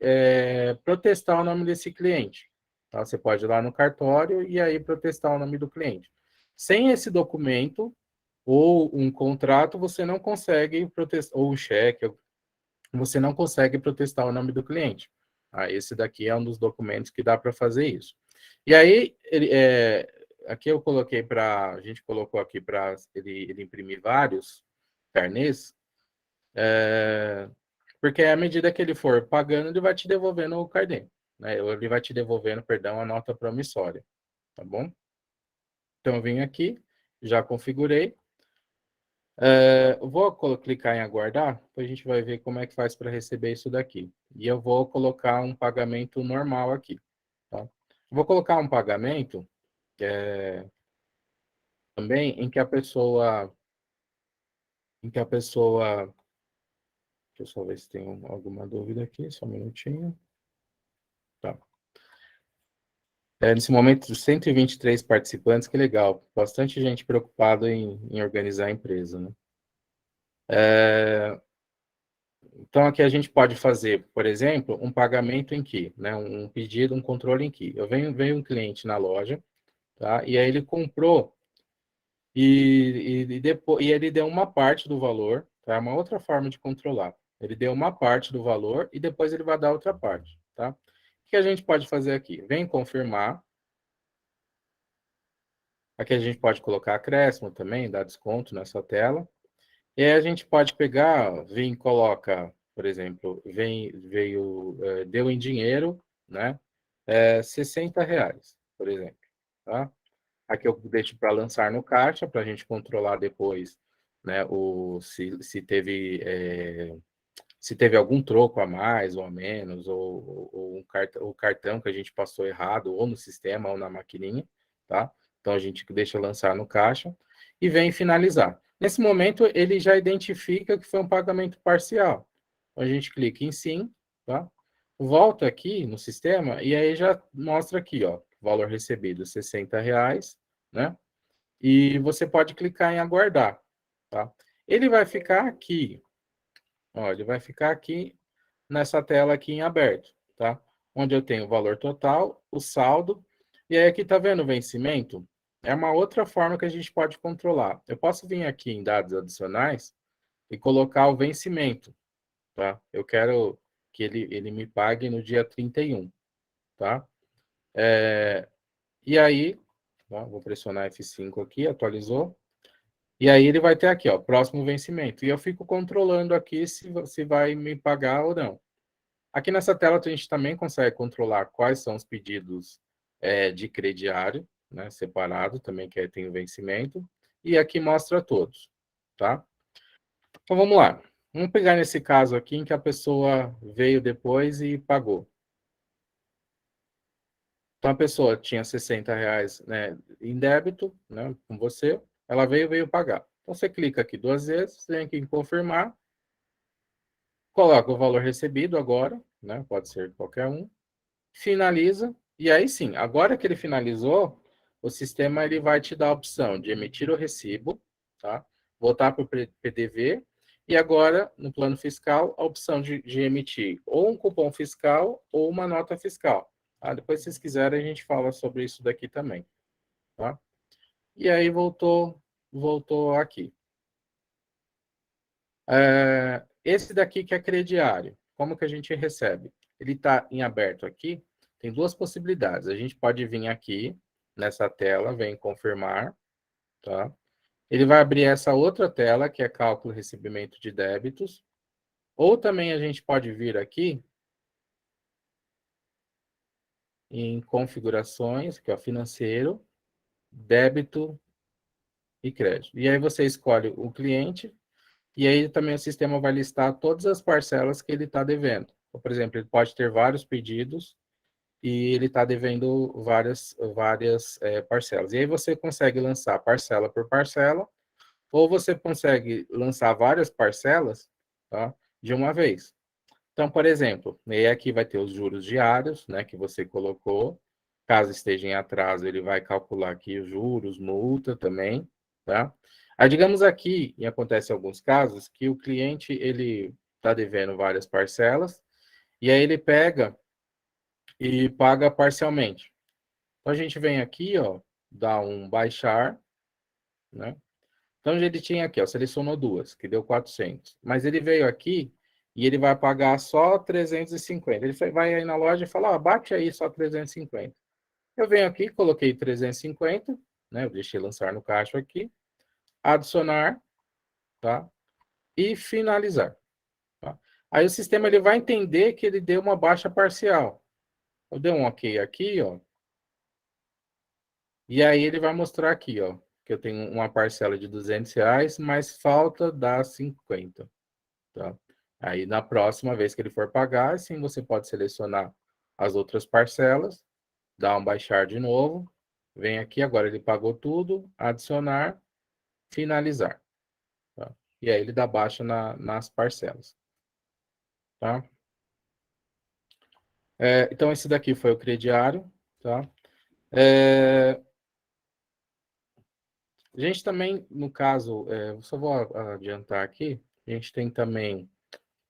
protestar o nome desse cliente. Tá? Você pode ir lá no cartório e aí protestar o nome do cliente. Sem esse documento, ou um contrato, você não consegue protestar, ou um cheque, você não consegue protestar o nome do cliente. Esse daqui é um dos documentos que dá para fazer isso. E aí, aqui eu coloquei a gente colocou aqui para ele imprimir vários carnês, porque à medida que ele for pagando, ele vai te devolvendo o carnê, né? Ele vai te devolvendo, perdão, a nota promissória, tá bom? Então, eu vim aqui, já configurei. Vou clicar em aguardar, depois a gente vai ver como é que faz para receber isso daqui. E eu vou colocar um pagamento normal aqui, tá? Vou colocar um pagamento também deixa eu só ver se tem alguma dúvida aqui, só um minutinho. Tá. Nesse momento, 123 participantes, que legal. Bastante gente preocupada em organizar a empresa, né? Então, aqui a gente pode fazer, por exemplo, um pagamento em que, né? Um pedido, um controle em que. Veio um cliente na loja, tá? E aí ele comprou depois, e ele deu uma parte do valor, tá? Uma outra forma de controlar. Ele deu uma parte do valor e depois ele vai dar outra parte, tá? O que a gente pode fazer aqui? Vem confirmar. Aqui a gente pode colocar acréscimo também, dar desconto nessa tela. E aí a gente pode pegar, vem, coloca, por exemplo, deu em dinheiro, né? R$ 60, por exemplo, tá? Aqui eu deixo para lançar no caixa, para a gente controlar depois, né, se teve algum troco a mais ou a menos, ou o cartão que a gente passou errado, ou no sistema, ou na maquininha, tá? Então a gente deixa lançar no caixa e vem finalizar. Nesse momento, ele já identifica que foi um pagamento parcial. Então, a gente clica em sim, tá? Volta aqui no sistema e aí já mostra aqui, ó, valor recebido R$ 60, né? E você pode clicar em aguardar, tá? Ele vai ficar aqui, ó, ele vai ficar aqui nessa tela aqui em aberto, tá? Onde eu tenho o valor total, o saldo, e aí aqui tá vendo o vencimento? É uma outra forma que a gente pode controlar. Eu posso vir aqui em dados adicionais e colocar o vencimento, tá? Eu quero que ele me pague no dia 31, tá? E aí, ó, vou pressionar F5 aqui, atualizou. E aí ele vai ter aqui, ó, próximo vencimento. E eu fico controlando aqui se vai me pagar ou não. Aqui nessa tela a gente também consegue controlar quais são os pedidos de crediário, né, separado, também que tem o vencimento. E aqui mostra todos, tá? Então vamos lá. Vamos pegar nesse caso aqui em que a pessoa veio depois e pagou. Então a pessoa tinha R$ 60, né, em débito, né, com você, ela veio pagar. Então você clica aqui 2 vezes, vem aqui em confirmar, coloca o valor recebido agora, né, pode ser qualquer um, finaliza, e aí sim, agora que ele finalizou, o sistema ele vai te dar a opção de emitir o recibo, tá? Voltar para o PDV, e agora, no plano fiscal, a opção de emitir ou um cupom fiscal ou uma nota fiscal. Tá? Depois, se vocês quiserem, a gente fala sobre isso daqui também. Tá? E aí voltou aqui. Esse daqui que é crediário, como que a gente recebe? Ele está em aberto aqui, tem duas possibilidades. A gente pode vir aqui, nessa tela, vem confirmar, tá? Ele vai abrir essa outra tela, que é cálculo e recebimento de débitos, ou também a gente pode vir aqui em configurações, que é o financeiro, débito e crédito. E aí você escolhe o cliente, e aí também o sistema vai listar todas as parcelas que ele está devendo. Então, por exemplo, ele pode ter vários pedidos e ele está devendo várias parcelas. E aí você consegue lançar parcela por parcela, ou você consegue lançar várias parcelas, tá, de uma vez. Então, por exemplo, aí aqui vai ter os juros diários, né, que você colocou. Caso esteja em atraso, ele vai calcular aqui os juros, multa também, tá? Aí, digamos aqui, e acontece em alguns casos, que o cliente, ele está devendo várias parcelas, e aí ele pega e paga parcialmente. Então, a gente vem aqui, ó, dá um baixar, né? Então, ele tinha aqui, ó, selecionou duas, que deu 400. Mas ele veio aqui e ele vai pagar só 350. Ele vai aí na loja e fala, ó, bate aí só 350. Eu venho aqui, coloquei 350, né? Eu deixei lançar no caixa aqui, adicionar, tá? E finalizar, tá? Aí o sistema ele vai entender que ele deu uma baixa parcial. Eu dei um OK aqui, ó. E aí ele vai mostrar aqui, ó, que eu tenho uma parcela de R$ 200, mas falta dar 50. Tá? Aí, na próxima vez que ele for pagar, sim, você pode selecionar as outras parcelas, dar um baixar de novo, vem aqui, agora ele pagou tudo, adicionar, finalizar. Tá? E aí ele dá baixa nas parcelas. Tá? Então, esse daqui foi o crediário. Tá? A gente também, no caso, só vou adiantar aqui, a gente tem também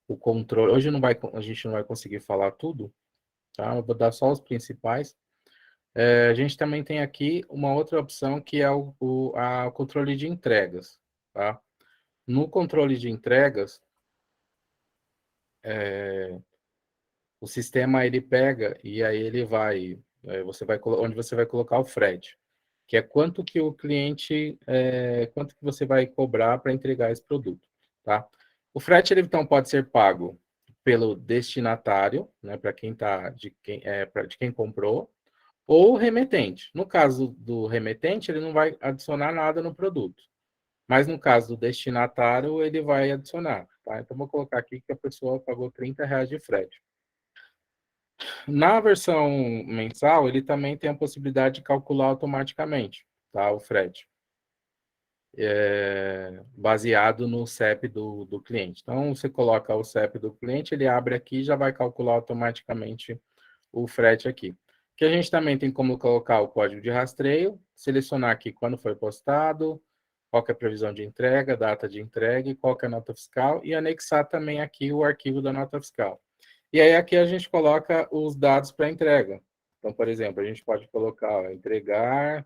o controle. Hoje a gente não vai conseguir falar tudo, tá? Eu vou dar só os principais. A gente também tem aqui uma outra opção que é o controle de entregas, tá? No controle de entregas, o sistema ele pega e aí ele vai, onde você vai colocar o frete, que é quanto que o cliente, quanto que você vai cobrar para entregar esse produto, tá? O frete ele então pode ser pago pelo destinatário, né, para quem tá de quem comprou, ou remetente. No caso do remetente, ele não vai adicionar nada no produto. Mas no caso do destinatário, ele vai adicionar. Tá? Então, vou colocar aqui que a pessoa pagou R$ 30 de frete. Na versão mensal, ele também tem a possibilidade de calcular automaticamente, tá? O frete. Baseado no CEP do cliente. Então, você coloca o CEP do cliente, ele abre aqui e já vai calcular automaticamente o frete aqui. Que a gente também tem como colocar o código de rastreio, selecionar aqui quando foi postado, qual que é a previsão de entrega, data de entrega e qual que é a nota fiscal, e anexar também aqui o arquivo da nota fiscal. E aí aqui a gente coloca os dados para entrega. Então, por exemplo, a gente pode colocar ó, entregar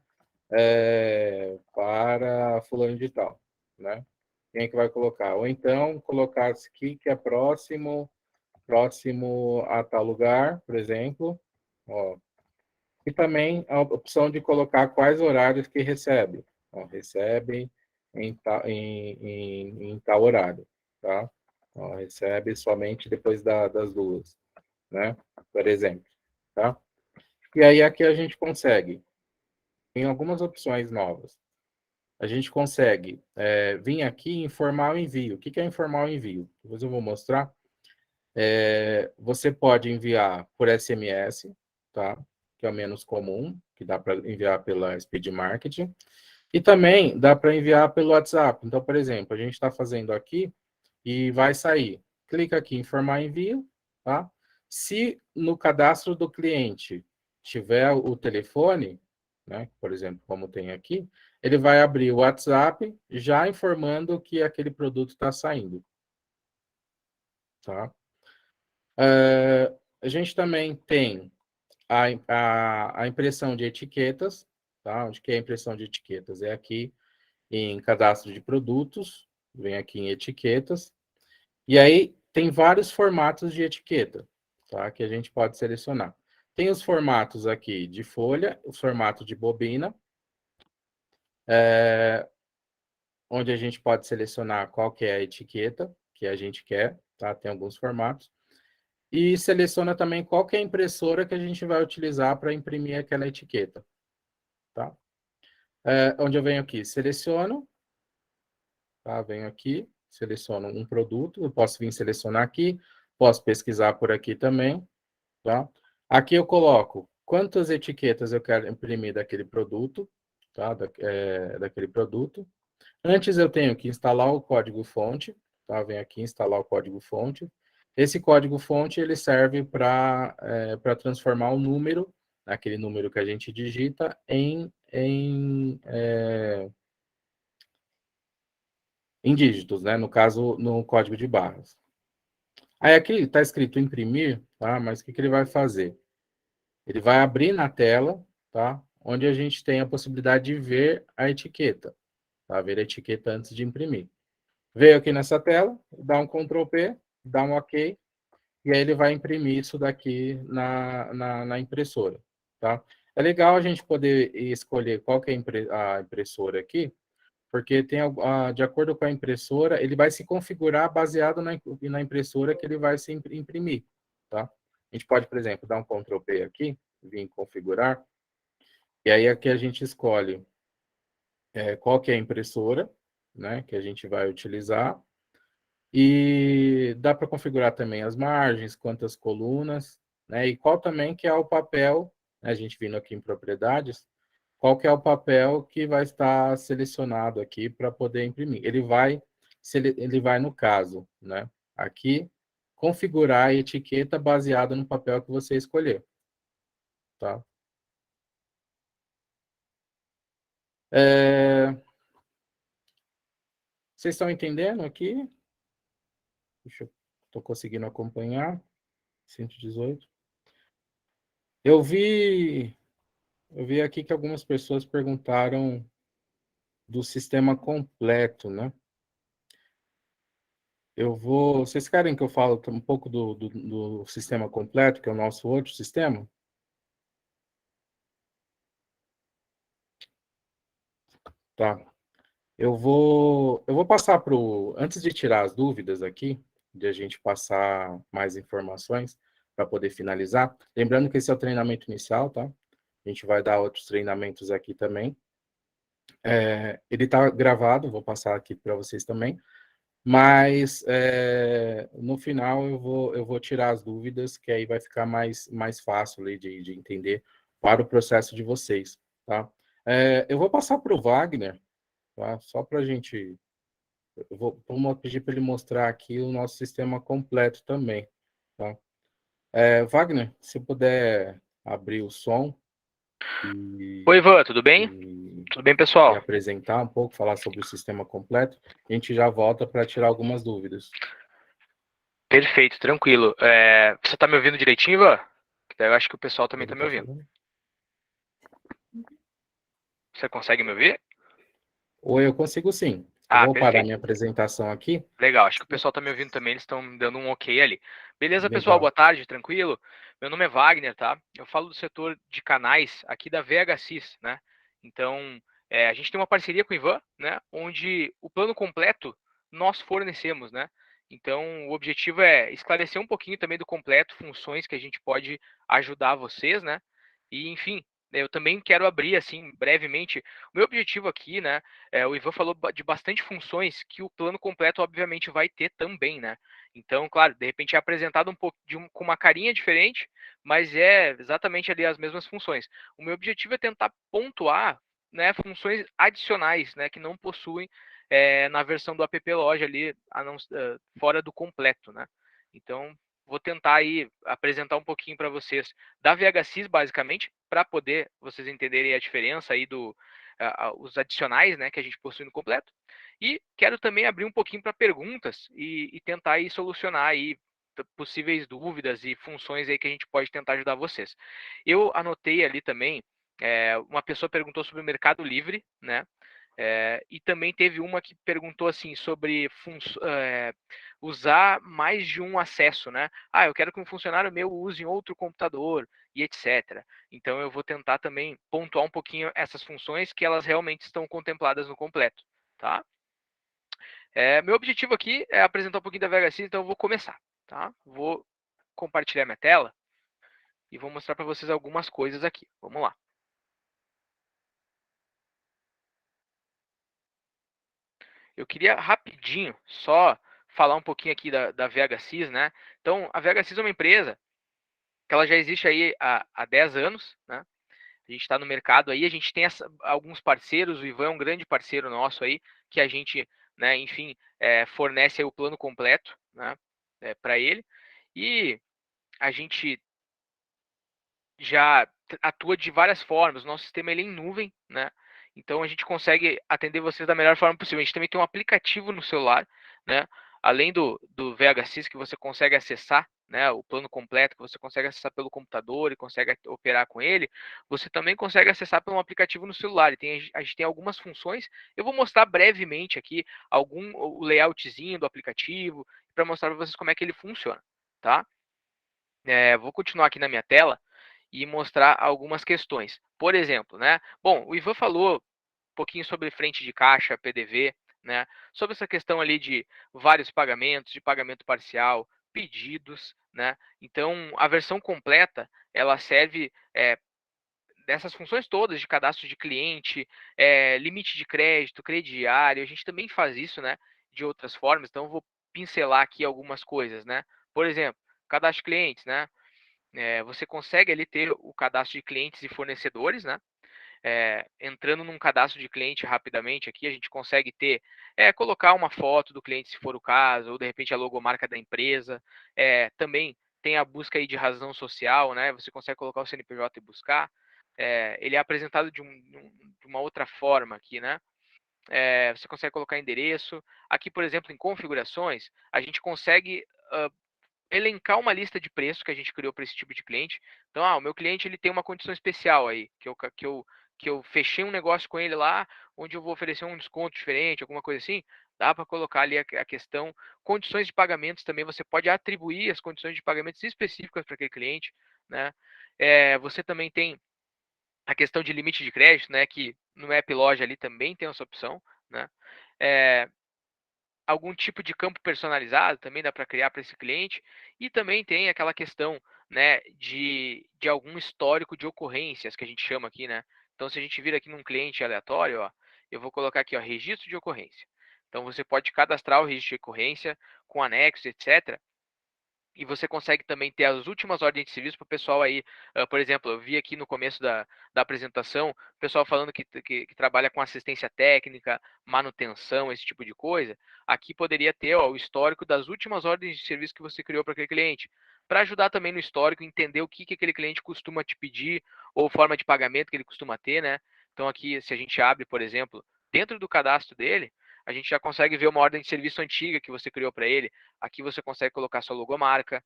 para fulano de tal, né? Quem é que vai colocar? Ou então colocar aqui que é próximo a tal lugar, por exemplo, ó, e também a opção de colocar quais horários que recebe. Ó, recebe em tal horário, tá? Ó, recebe somente depois das 2, né? Por exemplo, tá? E aí aqui a gente consegue, em algumas opções novas, a gente consegue vir aqui e informar o envio. O que é informar o envio? Depois eu vou mostrar. Você pode enviar por SMS, tá? Que é o menos comum, que dá para enviar pela Speed Marketing. E também dá para enviar pelo WhatsApp. Então, por exemplo, a gente está fazendo aqui e vai sair. Clica aqui em informar envio, tá? Se no cadastro do cliente tiver o telefone, né, por exemplo, como tem aqui, ele vai abrir o WhatsApp já informando que aquele produto está saindo, tá? A gente também tem a impressão de etiquetas, tá? Onde que é a impressão de etiquetas? É aqui em cadastro de produtos, vem aqui em etiquetas, e aí tem vários formatos de etiqueta, tá? Que a gente pode selecionar. Tem os formatos aqui de folha, o formato de bobina, onde a gente pode selecionar qual que é a etiqueta que a gente quer, tá? Tem alguns formatos. E seleciona também qual que é a impressora que a gente vai utilizar para imprimir aquela etiqueta, tá? Onde eu venho aqui, seleciono, tá? Venho aqui, seleciono um produto, eu posso vir selecionar aqui, posso pesquisar por aqui também, tá? Aqui eu coloco quantas etiquetas eu quero imprimir daquele produto, tá? Daquele produto. Antes eu tenho que instalar o código-fonte, tá? Venho aqui instalar o código-fonte. Esse código-fonte ele serve para transformar o número, aquele número que a gente digita, em dígitos, né? No caso, no código de barras. Aí aqui está escrito imprimir, tá? Mas o que ele vai fazer? Ele vai abrir na tela, tá? Onde a gente tem a possibilidade de ver a etiqueta, tá? Ver a etiqueta antes de imprimir. Veio aqui nessa tela, dá um Ctrl P, dá um OK, e aí ele vai imprimir isso daqui na impressora, tá? É legal a gente poder escolher qual que é a impressora aqui, porque tem, de acordo com a impressora, ele vai se configurar baseado na impressora que ele vai se imprimir, tá? A gente pode, por exemplo, dar um Ctrl P aqui, vir em configurar, e aí aqui a gente escolhe qual que é a impressora, né, que a gente vai utilizar, e dá para configurar também as margens, quantas colunas, né, e qual também que é o papel, né, a gente vindo aqui em propriedades, qual que é o papel que vai estar selecionado aqui para poder imprimir. Ele vai no caso, né, aqui, configurar a etiqueta baseada no papel que você escolher, tá? Vocês estão entendendo aqui? Estou conseguindo acompanhar. 118. Eu vi Eu vi aqui que algumas pessoas perguntaram do sistema completo, né? Vocês querem que eu fale um pouco do sistema completo, que é o nosso outro sistema? Tá. Eu vou passar antes de tirar as dúvidas aqui, de a gente passar mais informações para poder finalizar. Lembrando que esse é o treinamento inicial, tá? A gente vai dar outros treinamentos aqui também. Ele está gravado, vou passar aqui para vocês também. Mas no final eu vou tirar as dúvidas, que aí vai ficar mais fácil ali de entender para o processo de vocês, tá? Eu vou passar para o Wagner, tá? Só para a gente. Vou pedir para ele mostrar aqui o nosso sistema completo também, tá? Wagner, se puder abrir o som Oi, e, Ivan, tudo bem? e, Tudo bem, e pessoal? apresentar um pouco, falar sobre o sistema completo, a gente já volta para tirar algumas dúvidas. Perfeito, tranquilo. Você tá me ouvindo direitinho, Ivan? Eu acho que o pessoal também Ele tá me está ouvindo. falando? Você consegue me ouvir? Ou eu consigo sim. Eu Ah, vou parar perfeito. minha apresentação aqui. Legal, acho que o pessoal tá me ouvindo também, eles estão dando um ok ali. Beleza, pessoal? Legal. Boa tarde, tranquilo? Meu nome é Wagner, tá? Eu falo do setor de canais aqui da VHSys, né? Então, a gente tem uma parceria com o Ivan, né? Onde o plano completo nós fornecemos, né? Então, o objetivo é esclarecer um pouquinho também do completo, funções que a gente pode ajudar vocês, né? E, enfim, eu também quero abrir, assim, brevemente, o meu objetivo aqui, né? O Ivan falou de bastante funções que o plano completo, obviamente, vai ter também, né? Então, claro, de repente é apresentado um pouco com uma carinha diferente, mas é exatamente ali as mesmas funções. O meu objetivo é tentar pontuar, né, funções adicionais, né, que não possuem na versão do app loja ali, fora do completo, né? Então, vou tentar aí apresentar um pouquinho para vocês da VHSys, basicamente, para poder vocês entenderem a diferença aí os adicionais, né, que a gente possui no completo. E quero também abrir um pouquinho para perguntas e tentar aí solucionar aí possíveis dúvidas e funções aí que a gente pode tentar ajudar vocês. Eu anotei ali também, uma pessoa perguntou sobre o Mercado Livre, né? E também teve uma que perguntou assim sobre usar mais de um acesso, né? Eu quero que um funcionário meu use em outro computador e etc. Então eu vou tentar também pontuar um pouquinho essas funções que elas realmente estão contempladas no completo, tá? Meu objetivo aqui é apresentar um pouquinho da VHSys, então eu vou começar, tá? Vou compartilhar minha tela e vou mostrar para vocês algumas coisas aqui. Vamos lá. Eu queria rapidinho só falar um pouquinho aqui da VHSys, né? Então, a VHSys é uma empresa que ela já existe aí há 10 anos, né? A gente está no mercado aí, a gente tem alguns parceiros, o Ivan é um grande parceiro nosso aí, que a gente, né, enfim, fornece aí o plano completo, né, para ele. E a gente já atua de várias formas. O nosso sistema ele é em nuvem, né? Então a gente consegue atender vocês da melhor forma possível. A gente também tem um aplicativo no celular, né? Além do VHSys que você consegue acessar, né? O plano completo que você consegue acessar pelo computador e consegue operar com ele, você também consegue acessar pelo aplicativo no celular. E a gente tem algumas funções. Eu vou mostrar brevemente aqui o layoutzinho do aplicativo para mostrar para vocês como é que ele funciona, tá? Vou continuar aqui na minha tela e mostrar algumas questões. Por exemplo, né? Bom, o Ivan falou um pouquinho sobre frente de caixa, PDV, né? Sobre essa questão ali de vários pagamentos, de pagamento parcial, pedidos, né? Então, a versão completa, ela serve dessas funções todas de cadastro de cliente, limite de crédito, crediário. A gente também faz isso, né? De outras formas. Então, eu vou pincelar aqui algumas coisas, né? Por exemplo, cadastro de clientes, né? Você consegue ali ter o cadastro de clientes e fornecedores, né? Entrando num cadastro de cliente rapidamente aqui, a gente consegue colocar uma foto do cliente, se for o caso, ou de repente a logomarca da empresa. Também tem a busca aí de razão social, né? Você consegue colocar o CNPJ e buscar. Ele é apresentado de uma outra forma aqui, né? Você consegue colocar endereço. Aqui, por exemplo, em configurações, a gente consegue elencar uma lista de preços que a gente criou para esse tipo de cliente. Então, o meu cliente ele tem uma condição especial aí, que eu fechei um negócio com ele lá, onde eu vou oferecer um desconto diferente, alguma coisa assim. Dá para colocar ali a questão. Condições de pagamentos também, você pode atribuir as condições de pagamentos específicas para aquele cliente, né? Você também tem a questão de limite de crédito, né? Que no App Loja ali também tem essa opção, né? É, algum tipo de campo personalizado também dá para criar para esse cliente, e também tem aquela questão, né, de algum histórico de ocorrências que a gente chama aqui, né? Então, se a gente vir aqui num cliente aleatório, ó, eu vou colocar aqui, ó, registro de ocorrência. Então, você pode cadastrar o registro de ocorrência com anexo, etc. E você consegue também ter as últimas ordens de serviço para o pessoal aí. Por exemplo, eu vi aqui no começo da apresentação, o pessoal falando que trabalha com assistência técnica, manutenção, esse tipo de coisa. Aqui poderia ter, ó, o histórico das últimas ordens de serviço que você criou para aquele cliente. Para ajudar também no histórico, entender o que aquele cliente costuma te pedir, ou forma de pagamento que ele costuma ter, né? Então aqui, se a gente abre, por exemplo, dentro do cadastro dele, a gente já consegue ver uma ordem de serviço antiga que você criou para ele. Aqui você consegue colocar sua logomarca,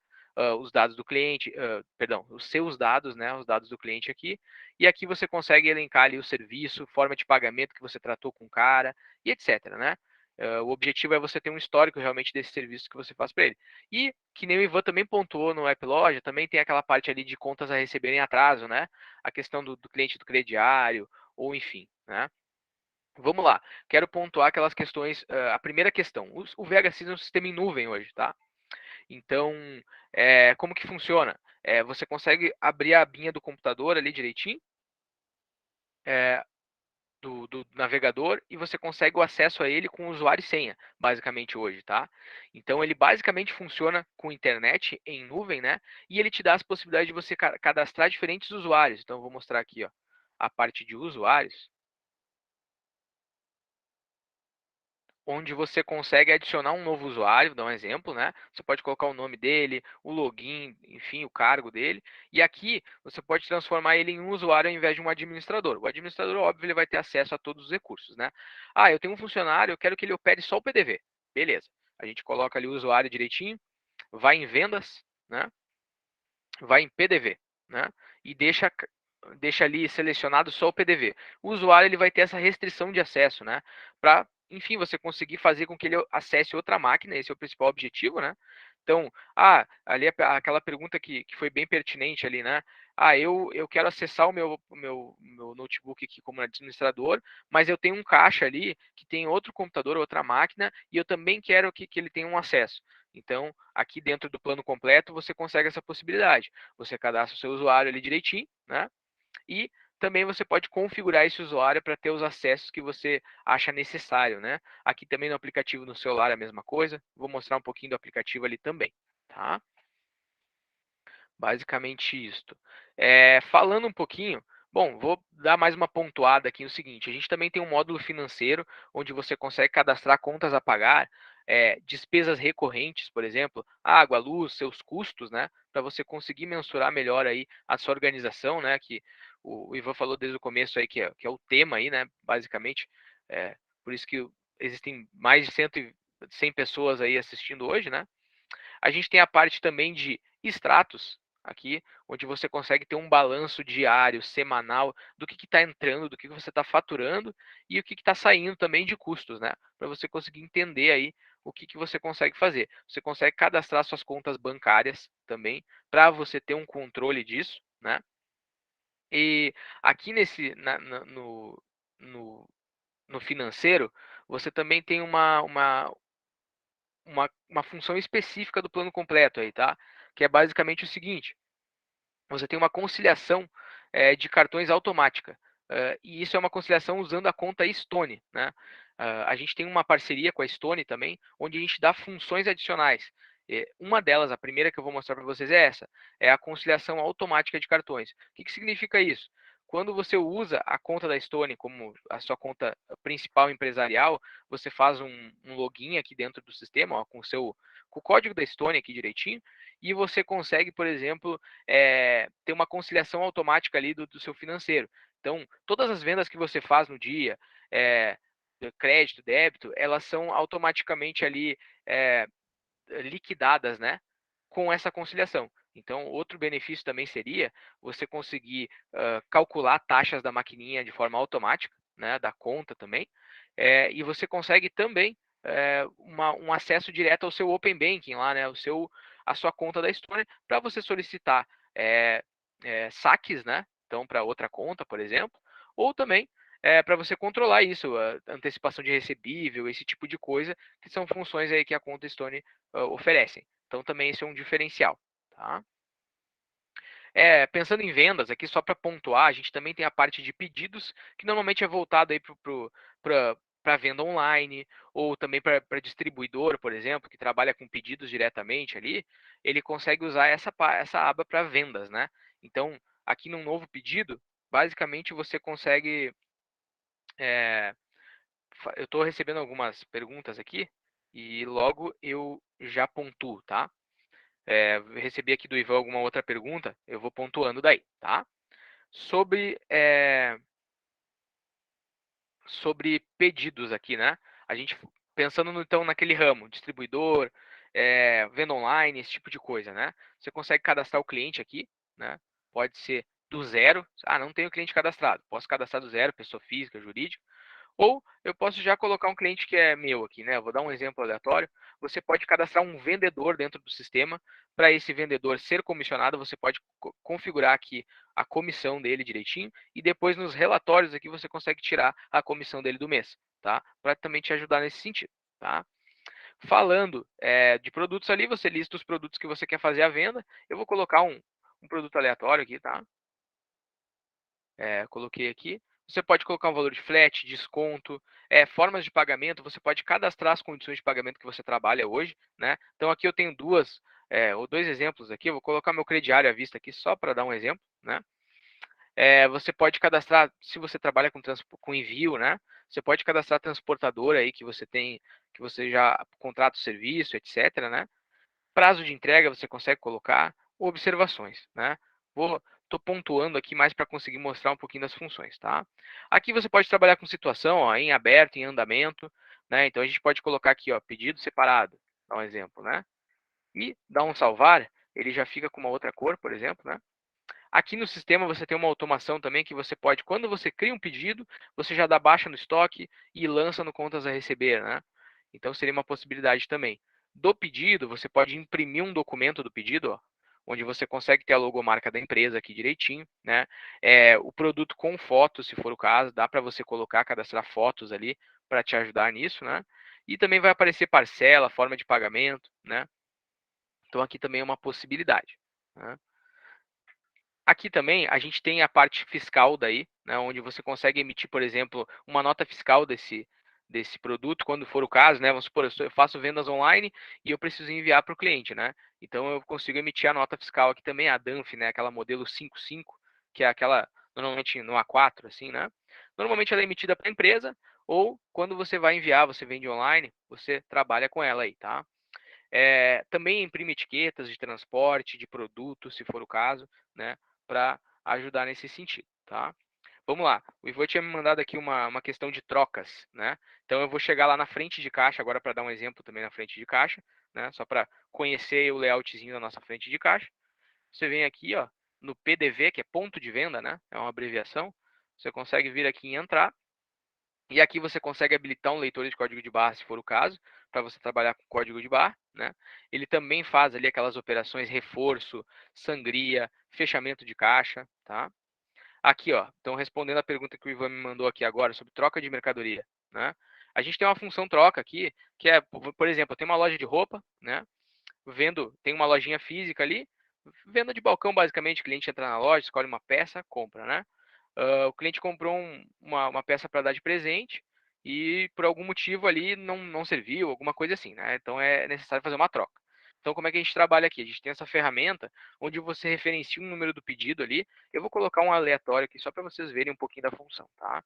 os dados do cliente, perdão, os seus dados, né, os dados do cliente aqui. E aqui você consegue elencar ali o serviço, forma de pagamento que você tratou com o cara e etc, né? O objetivo é você ter um histórico realmente desse serviço que você faz para ele. E, que nem o Ivan também pontuou no App Loja, também tem aquela parte ali de contas a receber em atraso, né? A questão do cliente do crediário, ou enfim, né? Vamos lá, quero pontuar aquelas questões. A primeira questão: o VHSys é um sistema em nuvem hoje, tá? Então, como que funciona? Você consegue abrir a abinha do computador ali direitinho, é, do navegador, e você consegue o acesso a ele com usuário e senha, basicamente hoje, tá? Então, ele basicamente funciona com internet em nuvem, né? E ele te dá as possibilidades de você cadastrar diferentes usuários. Então, eu vou mostrar aqui, ó, a parte de usuários, onde você consegue adicionar um novo usuário, vou dar um exemplo, né? Você pode colocar o nome dele, o login, enfim, o cargo dele. E aqui você pode transformar ele em um usuário ao invés de um administrador. O administrador, óbvio, ele vai ter acesso a todos os recursos, né? Eu tenho um funcionário, eu quero que ele opere só o PDV. Beleza. A gente coloca ali o usuário direitinho, vai em vendas, né? Vai em PDV, né? E deixa ali selecionado só o PDV. O usuário ele vai ter essa restrição de acesso, né? Para, enfim, você conseguir fazer com que ele acesse outra máquina, esse é o principal objetivo, né? Então, ali aquela pergunta que foi bem pertinente ali, né? Eu quero acessar o meu notebook aqui como administrador, mas eu tenho um caixa ali que tem outro computador, outra máquina, e eu também quero que ele tenha um acesso. Então, aqui dentro do plano completo, você consegue essa possibilidade. Você cadastra o seu usuário ali direitinho, né? E também você pode configurar esse usuário para ter os acessos que você acha necessário, né? Aqui também no aplicativo no celular é a mesma coisa. Vou mostrar um pouquinho do aplicativo ali também, tá? Basicamente isto. Falando um pouquinho, bom, vou dar mais uma pontuada aqui no seguinte: a gente também tem um módulo financeiro onde você consegue cadastrar contas a pagar, despesas recorrentes, por exemplo, água, luz, seus custos, né? Para você conseguir mensurar melhor aí a sua organização, né? Que o Ivan falou desde o começo aí que é o tema aí, né? Basicamente, por isso que existem mais de 100 pessoas aí assistindo hoje, né? A gente tem a parte também de extratos aqui, onde você consegue ter um balanço diário, semanal, do que está entrando, do que você está faturando e o que está saindo também de custos, né? Para você conseguir entender aí o que você consegue fazer. Você consegue cadastrar suas contas bancárias também, para você ter um controle disso, né? E aqui no financeiro, você também tem uma função específica do plano completo aí, tá? Que é basicamente o seguinte: você tem uma conciliação de cartões automática. E isso é uma conciliação usando a conta Stone, né? A gente tem uma parceria com a Stone também, onde a gente dá funções adicionais. Uma delas, a primeira que eu vou mostrar para vocês é essa, é a conciliação automática de cartões. O que significa isso? Quando você usa a conta da Stone como a sua conta principal empresarial, você faz um login aqui dentro do sistema, ó, com o código da Stone aqui direitinho, e você consegue, por exemplo, ter uma conciliação automática ali do seu financeiro. Então, todas as vendas que você faz no dia, crédito, débito, elas são automaticamente ali liquidadas, né? com essa conciliação. Então, outro benefício também seria você conseguir calcular taxas da maquininha de forma automática, né, da conta também, e você consegue também um acesso direto ao seu Open Banking lá, né, a sua conta da Stone, para você solicitar saques, né, então para outra conta, por exemplo, ou também para você controlar isso, a antecipação de recebível, esse tipo de coisa, que são funções aí que a conta Stone oferecem. Então também isso é um diferencial, tá? Pensando em vendas, aqui só para pontuar, a gente também tem a parte de pedidos, que normalmente é voltado aí para venda online, ou também para distribuidor, por exemplo, que trabalha com pedidos diretamente ali, ele consegue usar essa aba para vendas, né? Então, aqui num novo pedido, basicamente você consegue... eu estou recebendo algumas perguntas aqui, e logo eu já pontuo, tá? Recebi aqui do Ivan alguma outra pergunta, eu vou pontuando daí, tá? Sobre, sobre pedidos aqui, né? A gente pensando então naquele ramo, distribuidor, venda online, esse tipo de coisa, né? Você consegue cadastrar o cliente aqui, né? Pode ser do zero. Ah, não tenho cliente cadastrado. Posso cadastrar do zero, pessoa física, jurídica. Ou eu posso já colocar um cliente que é meu aqui, né? Eu vou dar um exemplo aleatório. Você pode cadastrar um vendedor dentro do sistema. Para esse vendedor ser comissionado, você pode configurar aqui a comissão dele direitinho. E depois nos relatórios aqui você consegue tirar a comissão dele do mês, tá? Para também te ajudar nesse sentido, tá? Falando de produtos ali, você lista os produtos que você quer fazer a venda. Eu vou colocar um produto aleatório aqui, tá? Coloquei aqui. Você pode colocar um valor de flat, desconto, formas de pagamento. Você pode cadastrar as condições de pagamento que você trabalha hoje, né? Então aqui eu tenho ou dois exemplos aqui. Eu vou colocar meu crediário à vista aqui só para dar um exemplo, né? Você pode cadastrar, se você trabalha com envio, né? Você pode cadastrar transportadora aí que você tem, que você já contrata o serviço, etc, né? Prazo de entrega você consegue colocar, observações, né? Estou pontuando aqui mais para conseguir mostrar um pouquinho das funções, tá? Aqui você pode trabalhar com situação, ó, em aberto, em andamento, né? Então a gente pode colocar aqui, ó, pedido separado, dá um exemplo, né? E dar um salvar, ele já fica com uma outra cor, por exemplo, né? Aqui no sistema você tem uma automação também que você pode, quando você cria um pedido, você já dá baixa no estoque e lança no contas a receber, né? Então seria uma possibilidade também. Do pedido, você pode imprimir um documento do pedido, ó, onde você consegue ter a logomarca da empresa aqui direitinho, né? O produto com fotos, se for o caso, dá para você colocar, cadastrar fotos ali para te ajudar nisso, né? E também vai aparecer parcela, forma de pagamento, né? Então aqui também é uma possibilidade, né? Aqui também a gente tem a parte fiscal daí, né, onde você consegue emitir, por exemplo, uma nota fiscal desse produto, quando for o caso, né? Vamos supor, eu faço vendas online e eu preciso enviar para o cliente, né? Então eu consigo emitir a nota fiscal aqui também, a DANF, né? Aquela modelo 55, que é aquela normalmente no A4, assim, né? Normalmente ela é emitida para a empresa, ou quando você vai enviar, você vende online, você trabalha com ela aí, tá? Também imprime etiquetas de transporte, de produto, se for o caso, né, para ajudar nesse sentido, tá? Vamos lá, o Ivo tinha me mandado aqui uma questão de trocas, né? Então eu vou chegar lá na frente de caixa, agora para dar um exemplo também na frente de caixa, né? Só para conhecer o layoutzinho da nossa frente de caixa. Você vem aqui, ó, no PDV, que é ponto de venda, né? É uma abreviação. Você consegue vir aqui em entrar, e aqui você consegue habilitar um leitor de código de barra, se for o caso, para você trabalhar com código de barra, né? Ele também faz ali aquelas operações reforço, sangria, fechamento de caixa, tá? Aqui, ó, então respondendo a pergunta que o Ivan me mandou aqui agora sobre troca de mercadoria, né? A gente tem uma função troca aqui, que é, por exemplo, eu tenho uma loja de roupa, né? Tem uma lojinha física ali, venda de balcão basicamente, o cliente entra na loja, escolhe uma peça, compra, né? O cliente comprou uma peça para dar de presente e por algum motivo ali não serviu, alguma coisa assim, né? Então é necessário fazer uma troca. Então como é que a gente trabalha aqui? A gente tem essa ferramenta onde você referencia um número do pedido ali. Eu vou colocar um aleatório aqui só para vocês verem um pouquinho da função, tá?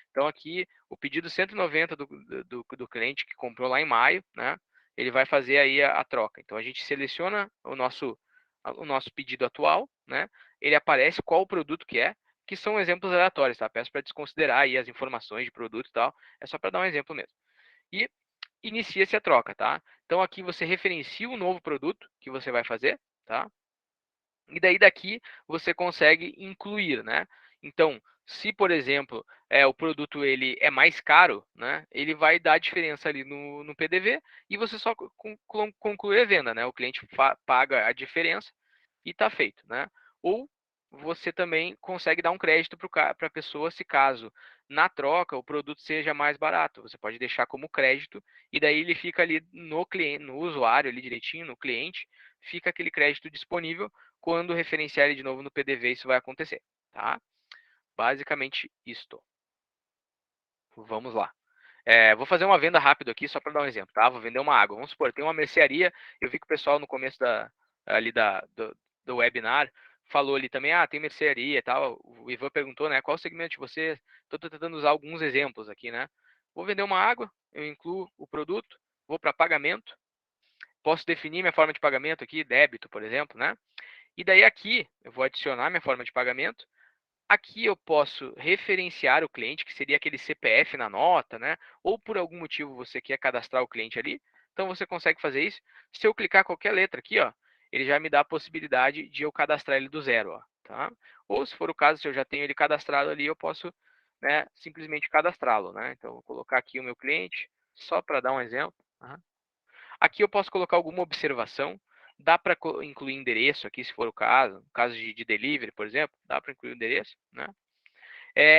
Então aqui o pedido 190 do cliente que comprou lá em maio, né? Ele vai fazer aí a troca. Então a gente seleciona o nosso pedido atual, né? Ele aparece qual o produto que são exemplos aleatórios, tá? Peço para desconsiderar aí as informações de produto e tal, é só para dar um exemplo mesmo. E inicia-se a troca, tá? Então aqui você referencia o novo produto que você vai fazer, tá? E daí daqui você consegue incluir, né? Então, se por exemplo o produto ele é mais caro, né? Ele vai dar diferença ali no PDV e você só conclui a venda, né? O cliente paga a diferença e está feito, né? Ou você também consegue dar um crédito para a pessoa se caso na troca o produto seja mais barato. Você pode deixar como crédito e daí ele fica ali no cliente, no usuário ali direitinho, no cliente, fica aquele crédito disponível. Quando referenciar ele de novo no PDV, isso vai acontecer, tá? Basicamente isto. Vamos lá. Vou fazer uma venda rápida aqui, só para dar um exemplo, tá? Vou vender uma água. Vamos supor, tem uma mercearia. Eu vi que o pessoal no começo do webinar falou ali também, tem mercearia e tal. O Ivan perguntou, né? Qual o segmento de você? Estou tentando usar alguns exemplos aqui, né? Vou vender uma água, eu incluo o produto, vou para pagamento. Posso definir minha forma de pagamento aqui, débito, por exemplo, né? E daí aqui, eu vou adicionar minha forma de pagamento. Aqui eu posso referenciar o cliente, que seria aquele CPF na nota, né? Ou por algum motivo você quer cadastrar o cliente ali. Então você consegue fazer isso. Se eu clicar qualquer letra aqui, ó, ele já me dá a possibilidade de eu cadastrar ele do zero, ó, tá? Ou se for o caso, se eu já tenho ele cadastrado ali, eu posso, né, simplesmente cadastrá-lo, né? Então vou colocar aqui o meu cliente, só para dar um exemplo. Tá? Aqui eu posso colocar alguma observação. Dá para incluir endereço aqui, se for o caso. No caso de delivery, por exemplo, dá para incluir o endereço, né?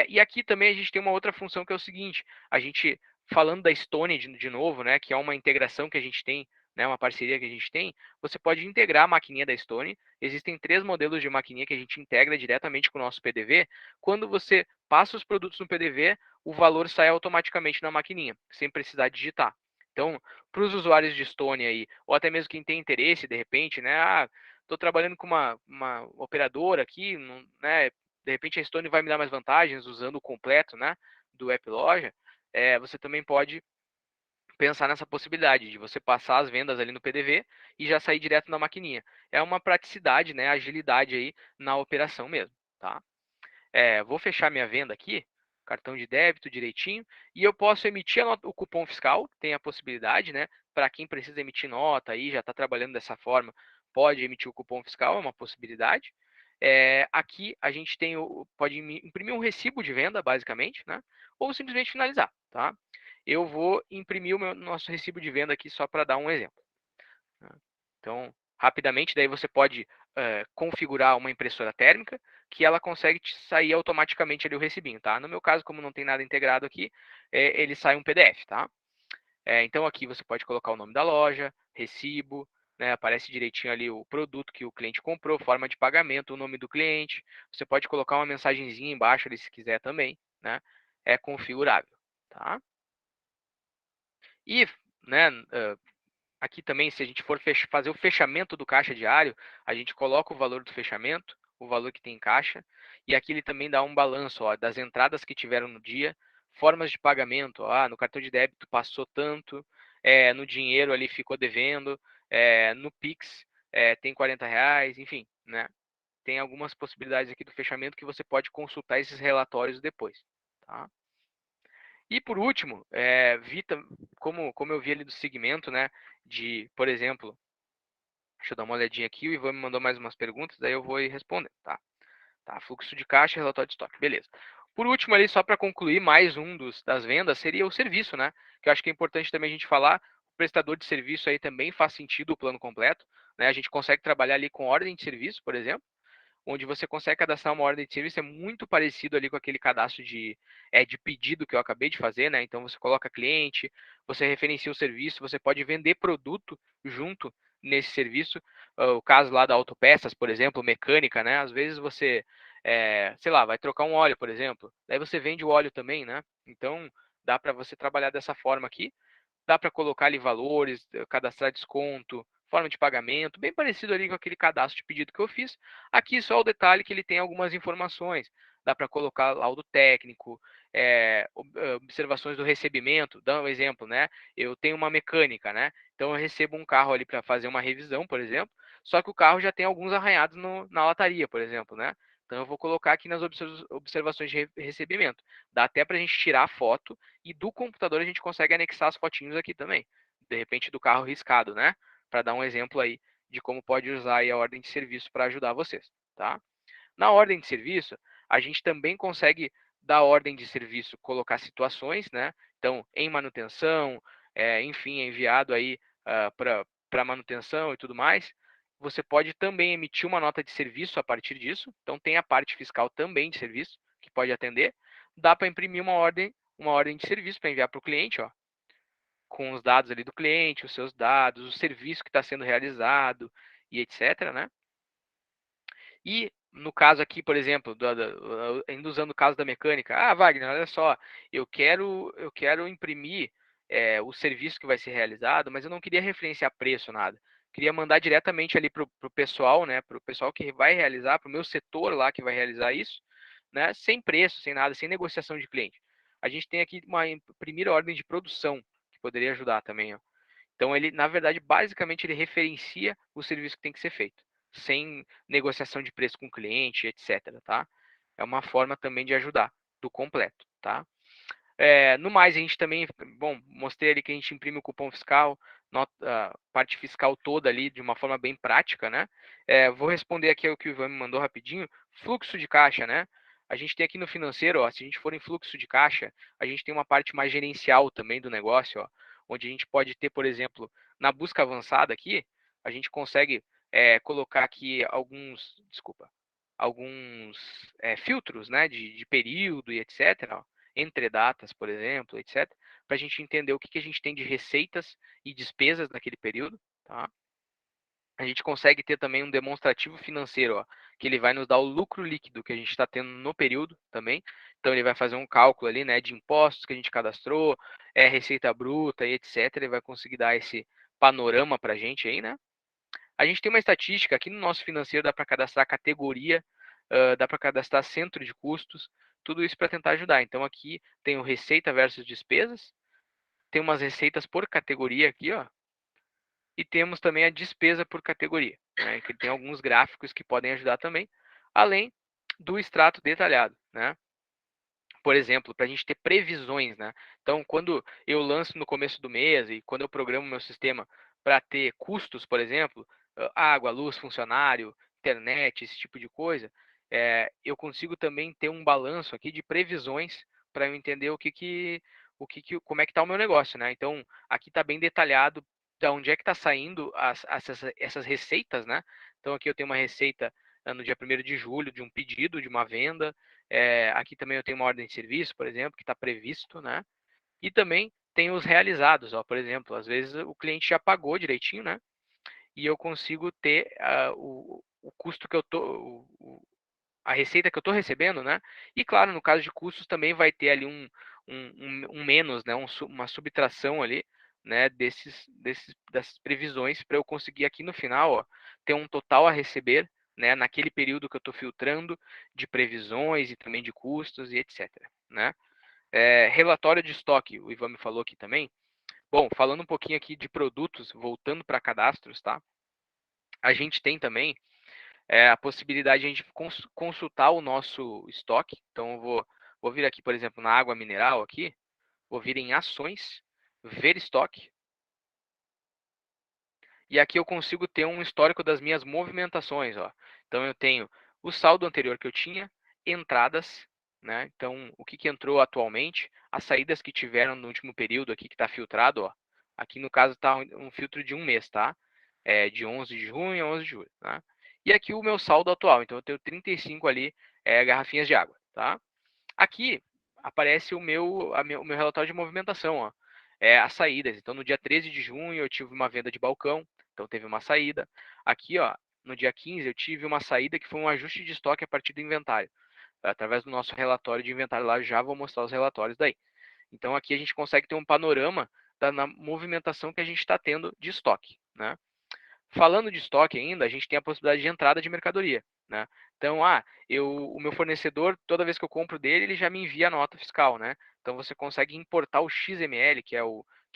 E aqui também a gente tem uma outra função que é o seguinte, a gente, falando da Stone de novo, né, que é uma integração que a gente tem, né, uma parceria que a gente tem, você pode integrar a maquininha da Stone. Existem 3 modelos de maquininha que a gente integra diretamente com o nosso PDV. Quando você passa os produtos no PDV, o valor sai automaticamente na maquininha, sem precisar digitar. Então, para os usuários de Stone aí, ou até mesmo quem tem interesse, de repente, né, estou trabalhando com uma operadora aqui, né, de repente a Stone vai me dar mais vantagens usando o completo, né, do App Loja. Você também pode pensar nessa possibilidade de você passar as vendas ali no PDV e já sair direto na maquininha. É uma praticidade, né, agilidade aí na operação mesmo, tá? Vou fechar minha venda aqui, cartão de débito direitinho, e eu posso emitir o cupom fiscal, tem a possibilidade, né? Para quem precisa emitir nota aí, já está trabalhando dessa forma, pode emitir o cupom fiscal, é uma possibilidade. Aqui a gente pode imprimir um recibo de venda, basicamente, né? Ou simplesmente finalizar, tá? Eu vou imprimir o nosso recibo de venda aqui só para dar um exemplo. Né? Então, rapidamente, daí você pode configurar uma impressora térmica, que ela consegue sair automaticamente ali o recibinho, tá? No meu caso, como não tem nada integrado aqui, ele sai um PDF, tá? Então aqui você pode colocar o nome da loja, recibo, né? Aparece direitinho ali o produto que o cliente comprou, forma de pagamento, o nome do cliente. Você pode colocar uma mensagenzinha embaixo ali se quiser também, né? É configurável, tá? E, né, aqui também, se a gente for fazer o fechamento do caixa diário, a gente coloca o valor do fechamento, o valor que tem em caixa, e aqui ele também dá um balanço, ó, das entradas que tiveram no dia, formas de pagamento, ó, no cartão de débito passou tanto, no dinheiro ali ficou devendo, no Pix tem R$ 40, enfim, né? Tem algumas possibilidades aqui do fechamento que você pode consultar esses relatórios depois, tá? E por último, como eu vi ali do segmento, né, por exemplo, deixa eu dar uma olhadinha aqui, o Ivan me mandou mais umas perguntas, daí eu vou ir respondendo, tá? Fluxo de caixa e relatório de estoque, beleza. Por último ali, só para concluir, mais um das vendas seria o serviço, né? Que eu acho que é importante também a gente falar, o prestador de serviço aí também faz sentido o plano completo, né? A gente consegue trabalhar ali com ordem de serviço, por exemplo, onde você consegue cadastrar uma ordem de serviço, é muito parecido ali com aquele cadastro de pedido que eu acabei de fazer, né? Então você coloca cliente, você referencia o serviço, você pode vender produto junto nesse serviço. O caso lá da autopeças, por exemplo, mecânica, né? Às vezes você, sei lá, vai trocar um óleo, por exemplo, daí você vende o óleo também, né? Então dá para você trabalhar dessa forma aqui. Dá para colocar ali valores, cadastrar desconto, forma de pagamento, bem parecido ali com aquele cadastro de pedido que eu fiz. Aqui só o detalhe que ele tem algumas informações. Dá para colocar laudo técnico, observações do recebimento. Dá um exemplo, né? Eu tenho uma mecânica, né? Então eu recebo um carro ali para fazer uma revisão, por exemplo. Só que o carro já tem alguns arranhados na lataria, por exemplo, né? Então, eu vou colocar aqui nas observações de recebimento. Dá até para a gente tirar a foto e do computador a gente consegue anexar as fotinhos aqui também. De repente, do carro riscado, né? Para dar um exemplo aí de como pode usar aí a ordem de serviço para ajudar vocês, tá? Na ordem de serviço, a gente também consegue dar ordem de serviço, colocar situações, né? Então, em manutenção, enfim, enviado aí para manutenção e tudo mais. Você pode também emitir uma nota de serviço a partir disso. Então, tem a parte fiscal também de serviço, que pode atender. Dá para imprimir uma ordem de serviço para enviar para o cliente, ó, com os dados ali do cliente, os seus dados, o serviço que está sendo realizado e etc, né? E no caso aqui, por exemplo, ainda usando o caso da mecânica, Wagner, olha só, eu quero imprimir o serviço que vai ser realizado, mas eu não queria referenciar preço, nada. Queria mandar diretamente ali para o pessoal, né, para o pessoal que vai realizar, para o meu setor lá que vai realizar isso, né, sem preço, sem nada, sem negociação de cliente. A gente tem aqui uma primeira ordem de produção, que poderia ajudar também, ó. Então, ele, na verdade, basicamente, ele referencia o serviço que tem que ser feito, sem negociação de preço com o cliente, etc. Tá? É uma forma também de ajudar, do completo. Tá? No mais, a gente também, bom, mostrei ali que a gente imprime o cupom fiscal, a parte fiscal toda ali, de uma forma bem prática, né? Vou responder aqui o que o Ivan me mandou rapidinho. Fluxo de caixa, né? A gente tem aqui no financeiro, ó, se a gente for em fluxo de caixa, a gente tem uma parte mais gerencial também do negócio, ó, onde a gente pode ter, por exemplo, na busca avançada aqui, a gente consegue colocar aqui alguns filtros, né, de período e etc, ó, entre datas, por exemplo, etc, para a gente entender o que a gente tem de receitas e despesas naquele período, tá? A gente consegue ter também um demonstrativo financeiro, ó, que ele vai nos dar o lucro líquido que a gente está tendo no período também. Então, ele vai fazer um cálculo ali, né, de impostos que a gente cadastrou, receita bruta e etc. Ele vai conseguir dar esse panorama para a gente aí, né? A gente tem uma estatística aqui no nosso financeiro, dá para cadastrar categoria, dá para cadastrar centro de custos, tudo isso para tentar ajudar. Então, aqui tem o receita versus despesas, tem umas receitas por categoria aqui, ó, e temos também a despesa por categoria, né, que tem alguns gráficos que podem ajudar também, além do extrato detalhado, né? Por exemplo, para a gente ter previsões, né? Então, quando eu lanço no começo do mês e quando eu programo meu sistema para ter custos, por exemplo, água, luz, funcionário, internet, esse tipo de coisa, eu consigo também ter um balanço aqui de previsões para eu entender como é que está o meu negócio, né? Então, aqui está bem detalhado de onde é que está saindo essas receitas, né? Então, aqui eu tenho uma receita no dia 1º de julho de um pedido, de uma venda. Aqui também eu tenho uma ordem de serviço, por exemplo, que está previsto, né? E também tem os realizados, ó, por exemplo, às vezes o cliente já pagou direitinho, né? E eu consigo ter o custo que eu tô, a receita que eu estou recebendo, né? E claro, no caso de custos também vai ter ali um menos, né? Uma subtração ali, né? Dessas previsões para eu conseguir aqui no final, ó, ter um total a receber, né? Naquele período que eu estou filtrando de previsões e também de custos e etc, né? Relatório de estoque, o Ivan me falou aqui também. Bom, falando um pouquinho aqui de produtos, voltando para cadastros, tá? A gente tem também a possibilidade de a gente consultar o nosso estoque. Então, eu vou vir aqui, por exemplo, na água mineral aqui, vou vir em ações, ver estoque. E aqui eu consigo ter um histórico das minhas movimentações, ó. Então, eu tenho o saldo anterior que eu tinha, entradas, né? Então, o que entrou atualmente, as saídas que tiveram no último período aqui, que está filtrado, ó. Aqui, no caso, está um filtro de um mês, tá? De 11 de junho a 11 de julho, tá? E aqui o meu saldo atual. Então, eu tenho 35 ali garrafinhas de água, tá? Aqui aparece o meu relatório de movimentação, ó. As saídas. Então, no dia 13 de junho, eu tive uma venda de balcão, então teve uma saída. Aqui, ó, no dia 15, eu tive uma saída que foi um ajuste de estoque a partir do inventário. Através do nosso relatório de inventário lá, já vou mostrar os relatórios daí. Então, aqui a gente consegue ter um panorama da movimentação que a gente está tendo de estoque, né? Falando de estoque ainda, a gente tem a possibilidade de entrada de mercadoria, né? Então, o meu fornecedor, toda vez que eu compro dele, ele já me envia a nota fiscal, né? Então, você consegue importar o XML, que é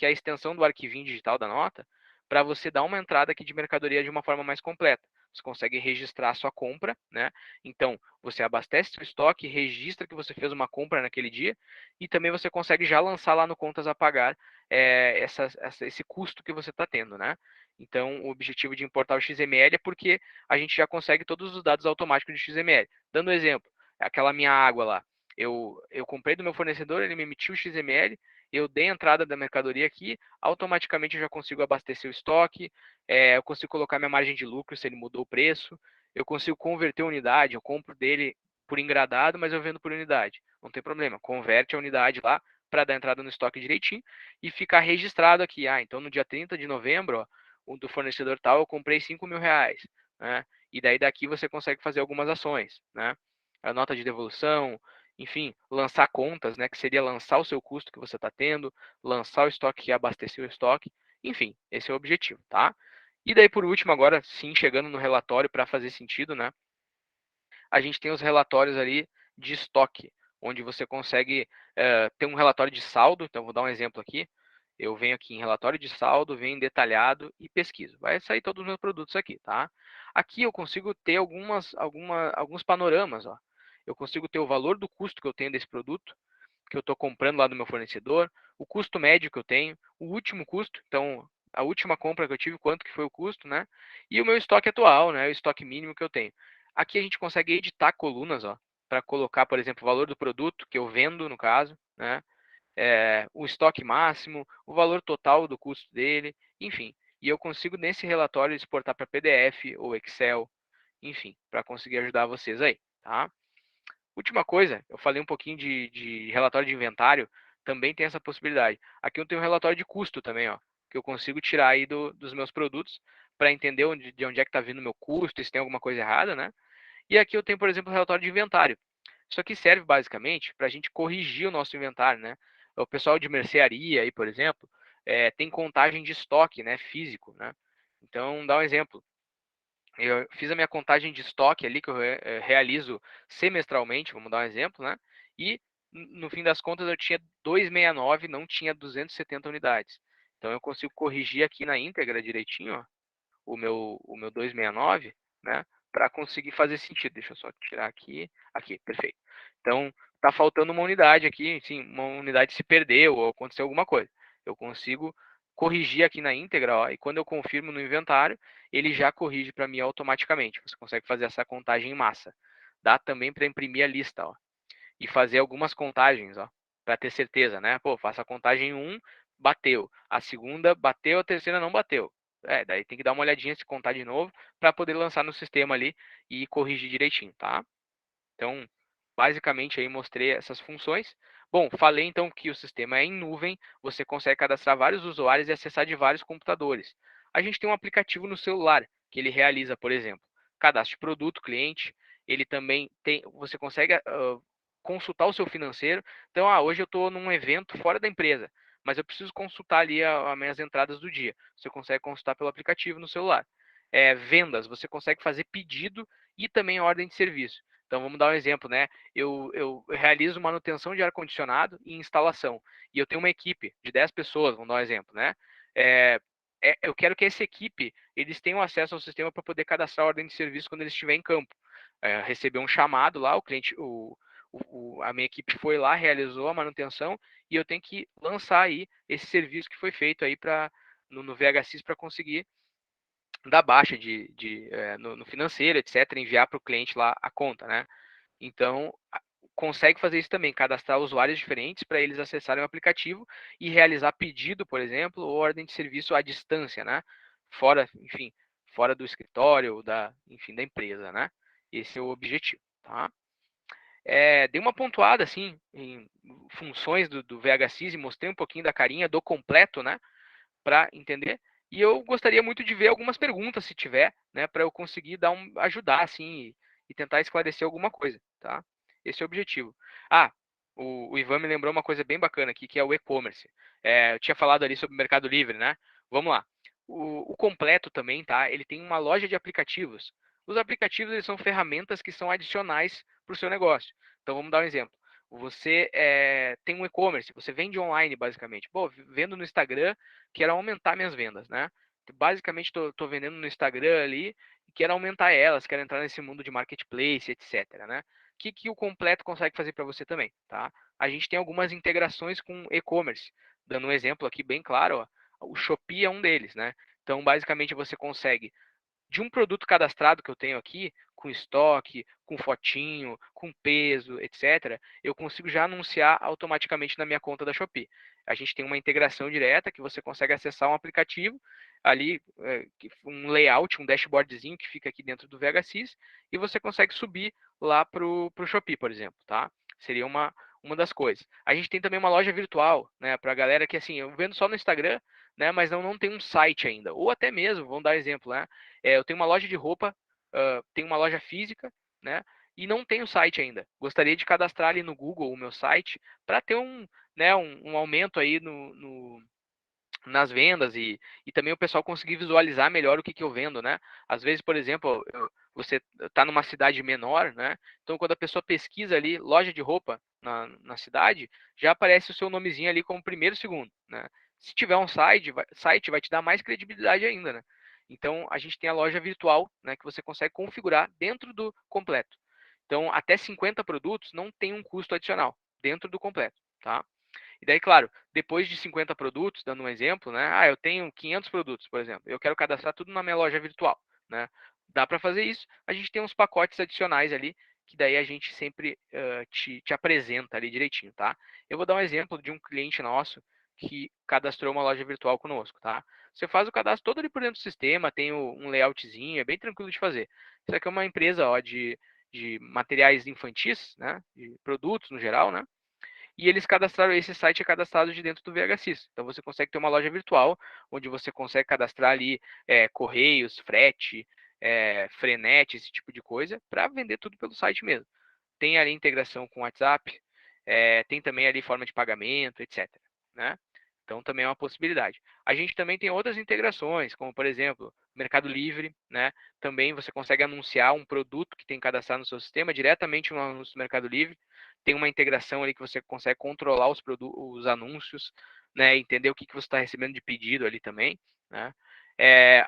a extensão do arquivinho digital da nota, para você dar uma entrada aqui de mercadoria de uma forma mais completa. você consegue registrar a sua compra, né? Então, você abastece seu estoque, registra que você fez uma compra naquele dia e também você consegue já lançar lá no Contas a Pagar esse custo que você está tendo, né? Então, o objetivo de importar o XML é porque a gente já consegue todos os dados automáticos de XML. Dando um exemplo, aquela minha água lá, eu comprei do meu fornecedor, ele me emitiu o XML, eu dei a entrada da mercadoria aqui, automaticamente eu já consigo abastecer o estoque, eu consigo colocar minha margem de lucro se ele mudou o preço, eu consigo converter a unidade, eu compro dele por engradado, mas eu vendo por unidade. Não tem problema, converte a unidade lá para dar entrada no estoque direitinho e ficar registrado aqui. Então no dia 30 de novembro, ó, o do fornecedor tal, eu comprei R$ 5.000, né? E daí daqui você consegue fazer algumas ações, né? A nota de devolução, enfim, lançar contas, né? Que seria lançar o seu custo que você está tendo, lançar o estoque e abastecer o estoque. Enfim, esse é o objetivo, tá? E daí, por último, agora sim, chegando no relatório para fazer sentido, né? A gente tem os relatórios ali de estoque, onde você consegue ter um relatório de saldo. Então, vou dar um exemplo aqui. Eu venho aqui em relatório de saldo, venho em detalhado e pesquiso. Vai sair todos os meus produtos aqui, tá? Aqui eu consigo ter alguns panoramas, ó. Eu consigo ter o valor do custo que eu tenho desse produto, que eu estou comprando lá do meu fornecedor, o custo médio que eu tenho, o último custo, então a última compra que eu tive, quanto que foi o custo, né? E o meu estoque atual, né? O estoque mínimo que eu tenho. Aqui a gente consegue editar colunas, ó, para colocar, por exemplo, o valor do produto que eu vendo, no caso, né? O estoque máximo, o valor total do custo dele, enfim. E eu consigo nesse relatório exportar para PDF ou Excel, enfim, para conseguir ajudar vocês aí, tá? Última coisa, eu falei um pouquinho de relatório de inventário, também tem essa possibilidade. Aqui eu tenho um relatório de custo também, ó, que eu consigo tirar aí dos meus produtos para entender de onde é que está vindo o meu custo, se tem alguma coisa errada, né? E aqui eu tenho, por exemplo, o relatório de inventário. Isso aqui serve basicamente para a gente corrigir o nosso inventário, né? O pessoal de mercearia aí, por exemplo, tem contagem de estoque, né, físico, né? Então, dá um exemplo. Eu fiz a minha contagem de estoque ali, que eu realizo semestralmente, vamos dar um exemplo, né? E no fim das contas eu tinha 269, não tinha 270 unidades. Então eu consigo corrigir aqui na íntegra direitinho, ó, o meu 269, né? Para conseguir fazer sentido. Deixa eu só tirar aqui. Aqui, perfeito. Então, tá faltando uma unidade aqui, sim, uma unidade se perdeu ou aconteceu alguma coisa. Eu consigo corrigir aqui na íntegra, ó, e quando eu confirmo no inventário, ele já corrige para mim automaticamente. Você consegue fazer essa contagem em massa. Dá também para imprimir a lista, ó, e fazer algumas contagens, ó, para ter certeza, né? Pô, faço a contagem 1, bateu. A segunda bateu, a terceira não bateu. Daí tem que dar uma olhadinha se contar de novo para poder lançar no sistema ali e corrigir direitinho, tá? Então, basicamente aí mostrei essas funções. Bom, falei então que o sistema é em nuvem, você consegue cadastrar vários usuários e acessar de vários computadores. A gente tem um aplicativo no celular que ele realiza, por exemplo, cadastro de produto, cliente. Ele também tem, você consegue consultar o seu financeiro. Então, hoje eu estou num evento fora da empresa, mas eu preciso consultar ali as minhas entradas do dia. Você consegue consultar pelo aplicativo no celular. Vendas, você consegue fazer pedido e também ordem de serviço. Então, vamos dar um exemplo, né? Eu realizo manutenção de ar-condicionado e instalação. E eu tenho uma equipe de 10 pessoas, vamos dar um exemplo, né? Eu quero que essa equipe, eles tenham acesso ao sistema para poder cadastrar a ordem de serviço quando eles estiverem em campo. Receber um chamado lá, o cliente, a minha equipe foi lá, realizou a manutenção e eu tenho que lançar aí esse serviço que foi feito aí no VHSys para conseguir dar baixa no financeiro, etc., enviar para o cliente lá a conta, né? Então, consegue fazer isso também, cadastrar usuários diferentes para eles acessarem o aplicativo e realizar pedido, por exemplo, ou ordem de serviço à distância, né? Fora, enfim, fora do escritório, enfim, da empresa, né? Esse é o objetivo, tá? Dei uma pontuada, assim, em funções do VHSys e mostrei um pouquinho da carinha do completo, né? Para entender. E eu gostaria muito de ver algumas perguntas, se tiver, né, para eu conseguir ajudar, assim, e tentar esclarecer alguma coisa, tá? Esse é o objetivo. O Ivan me lembrou uma coisa bem bacana aqui, que é o e-commerce. Eu tinha falado ali sobre o Mercado Livre, né? Vamos lá. O completo também, tá? Ele tem uma loja de aplicativos. Os aplicativos, eles são ferramentas que são adicionais para o seu negócio. Então, vamos dar um exemplo. Você tem um e-commerce, você vende online, basicamente. Pô, vendo no Instagram, quero aumentar minhas vendas, né? basicamente tô vendendo no Instagram ali, e quero aumentar elas, quero entrar nesse mundo de marketplace, etc, né? O que o completo consegue fazer para você também, tá? A gente tem algumas integrações com e-commerce, dando um exemplo aqui bem claro, ó, o Shopee é um deles, né? Então, basicamente, você consegue de um produto cadastrado que eu tenho aqui, com estoque, com fotinho, com peso, etc., eu consigo já anunciar automaticamente na minha conta da Shopee. A gente tem uma integração direta que você consegue acessar um aplicativo ali, um layout, um dashboardzinho que fica aqui dentro do VHSys, e você consegue subir lá para o Shopee, por exemplo, tá? Seria uma das coisas. A gente tem também uma loja virtual, né, para a galera que, assim, eu vendo só no Instagram, né, mas não tem um site ainda. Ou até mesmo, vamos dar exemplo, né, eu tenho uma loja de roupa, tenho uma loja física, né? E não tenho site ainda. Gostaria de cadastrar ali no Google o meu site para ter né, um aumento aí nas vendas e também o pessoal conseguir visualizar melhor o que eu vendo, né? Às vezes, por exemplo, você está numa cidade menor, né? Então, quando a pessoa pesquisa ali loja de roupa na cidade, já aparece o seu nomezinho ali como primeiro, segundo, né? Se tiver um site vai te dar mais credibilidade ainda, né? Então, a gente tem a loja virtual, né, que você consegue configurar dentro do completo. Então, até 50 produtos não tem um custo adicional dentro do completo, tá? E daí, claro, depois de 50 produtos, dando um exemplo, né? Ah, eu tenho 500 produtos, por exemplo. Eu quero cadastrar tudo na minha loja virtual, né? Dá para fazer isso. A gente tem uns pacotes adicionais ali, que daí a gente sempre te apresenta ali direitinho, tá? Eu vou dar um exemplo de um cliente nosso que cadastrou uma loja virtual conosco, tá? Você faz o cadastro todo ali por dentro do sistema, tem um layoutzinho, é bem tranquilo de fazer. Isso aqui é uma empresa, ó, de materiais infantis, né? De produtos no geral, né? E eles cadastraram, esse site é cadastrado de dentro do VHSys. Então você consegue ter uma loja virtual, onde você consegue cadastrar ali correios, frete, frenete, esse tipo de coisa, para vender tudo pelo site mesmo. Tem ali integração com o WhatsApp, tem também ali forma de pagamento, etc, né? Então também é uma possibilidade. A gente também tem outras integrações, como por exemplo, Mercado Livre, né? Também você consegue anunciar um produto que tem cadastrado no seu sistema diretamente no anúncio do Mercado Livre. Tem uma integração ali que você consegue controlar os anúncios, né? Entender o que você está recebendo de pedido ali também, né?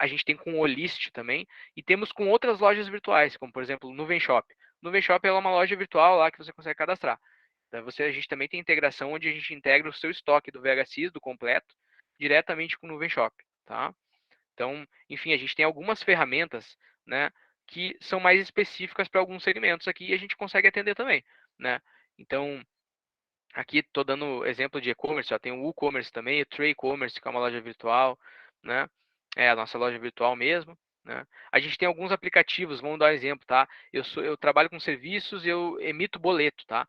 A gente tem com o Olist também e temos com outras lojas virtuais, como por exemplo o Nuvem Shop. Nuvem Shop é uma loja virtual lá que você consegue cadastrar. A gente também tem integração onde a gente integra o seu estoque do VHSys, do completo, diretamente com o Nuvem Shop, tá? Então, enfim, a gente tem algumas ferramentas, né, que são mais específicas para alguns segmentos aqui e a gente consegue atender também, né? Então, aqui estou dando exemplo de e-commerce, tem o WooCommerce também, o Trade Commerce, que é uma loja virtual, né? É a nossa loja virtual mesmo, né? A gente tem alguns aplicativos, vamos dar um exemplo, tá? Eu trabalho com serviços e eu emito boleto, tá?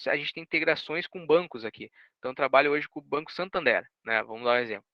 A gente tem integrações com bancos aqui. Então, eu trabalho hoje com o Banco Santander, né? Vamos dar um exemplo.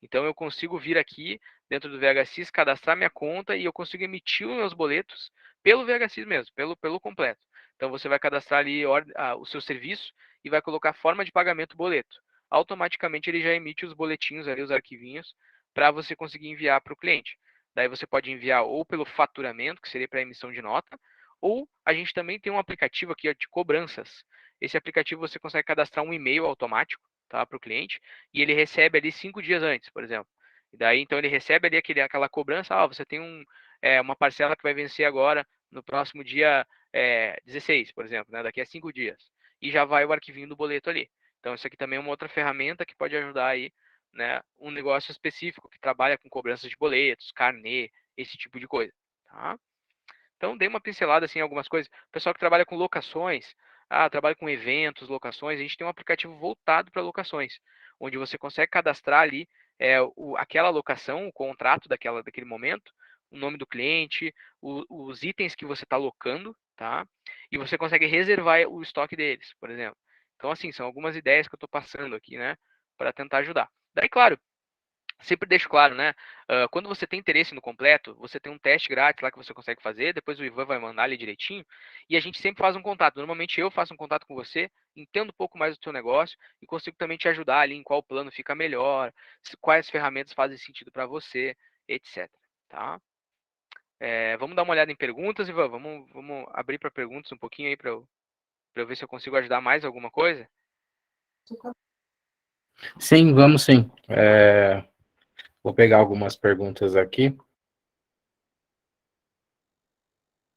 Então, eu consigo vir aqui dentro do VHSys, cadastrar minha conta e eu consigo emitir os meus boletos pelo VHSys mesmo, pelo completo. Então, você vai cadastrar ali o seu serviço e vai colocar forma de pagamento boleto. Automaticamente ele já emite os boletinhos ali, os arquivinhos, para você conseguir enviar para o cliente. Daí você pode enviar ou pelo faturamento, que seria para emissão de nota, ou a gente também tem um aplicativo aqui de cobranças. Esse aplicativo você consegue cadastrar um e-mail automático, tá, para o cliente e ele recebe ali 5 dias antes, por exemplo. E daí então ele recebe ali aquela cobrança, você tem uma parcela que vai vencer agora no próximo dia 16, por exemplo, né, daqui a 5 dias e já vai o arquivinho do boleto ali. Então, isso aqui também é uma outra ferramenta que pode ajudar aí, né, um negócio específico que trabalha com cobranças de boletos, carnê, esse tipo de coisa, tá? Então, dei uma pincelada assim em algumas coisas. O pessoal que trabalha com locações, trabalha com eventos, locações, a gente tem um aplicativo voltado para locações, onde você consegue cadastrar ali aquela locação, o contrato daquele momento, o nome do cliente, os itens que você está locando, tá? E você consegue reservar o estoque deles, por exemplo. Então, assim, são algumas ideias que eu estou passando aqui, né, para tentar ajudar. Daí, claro, sempre deixo claro, né? Quando você tem interesse no completo, você tem um teste grátis lá que você consegue fazer, depois o Ivan vai mandar ali direitinho, e a gente sempre faz um contato. Normalmente eu faço um contato com você, entendo um pouco mais do seu negócio e consigo também te ajudar ali em qual plano fica melhor, quais ferramentas fazem sentido para você, etc. Tá? Vamos dar uma olhada em perguntas, Ivan. Vamos abrir para perguntas um pouquinho aí para eu ver se eu consigo ajudar mais alguma coisa. Sim, vamos sim. Vou pegar algumas perguntas aqui.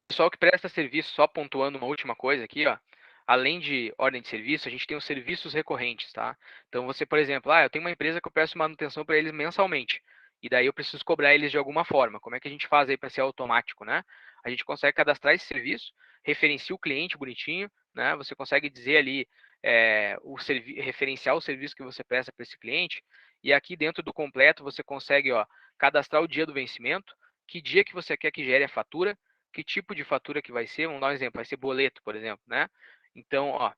Pessoal que presta serviço, só pontuando uma última coisa aqui, ó. Além de ordem de serviço, a gente tem os serviços recorrentes, tá? Então você, por exemplo, eu tenho uma empresa que eu presto manutenção para eles mensalmente. E daí eu preciso cobrar eles de alguma forma. Como é que a gente faz aí para ser automático, né? A gente consegue cadastrar esse serviço, referencia o cliente bonitinho, né? Você consegue dizer ali referenciar o serviço que você presta para esse cliente. E aqui dentro do completo você consegue, ó, cadastrar o dia do vencimento, que dia que você quer que gere a fatura, que tipo de fatura que vai ser. Vamos dar um exemplo, vai ser boleto, por exemplo, né? Então, ó,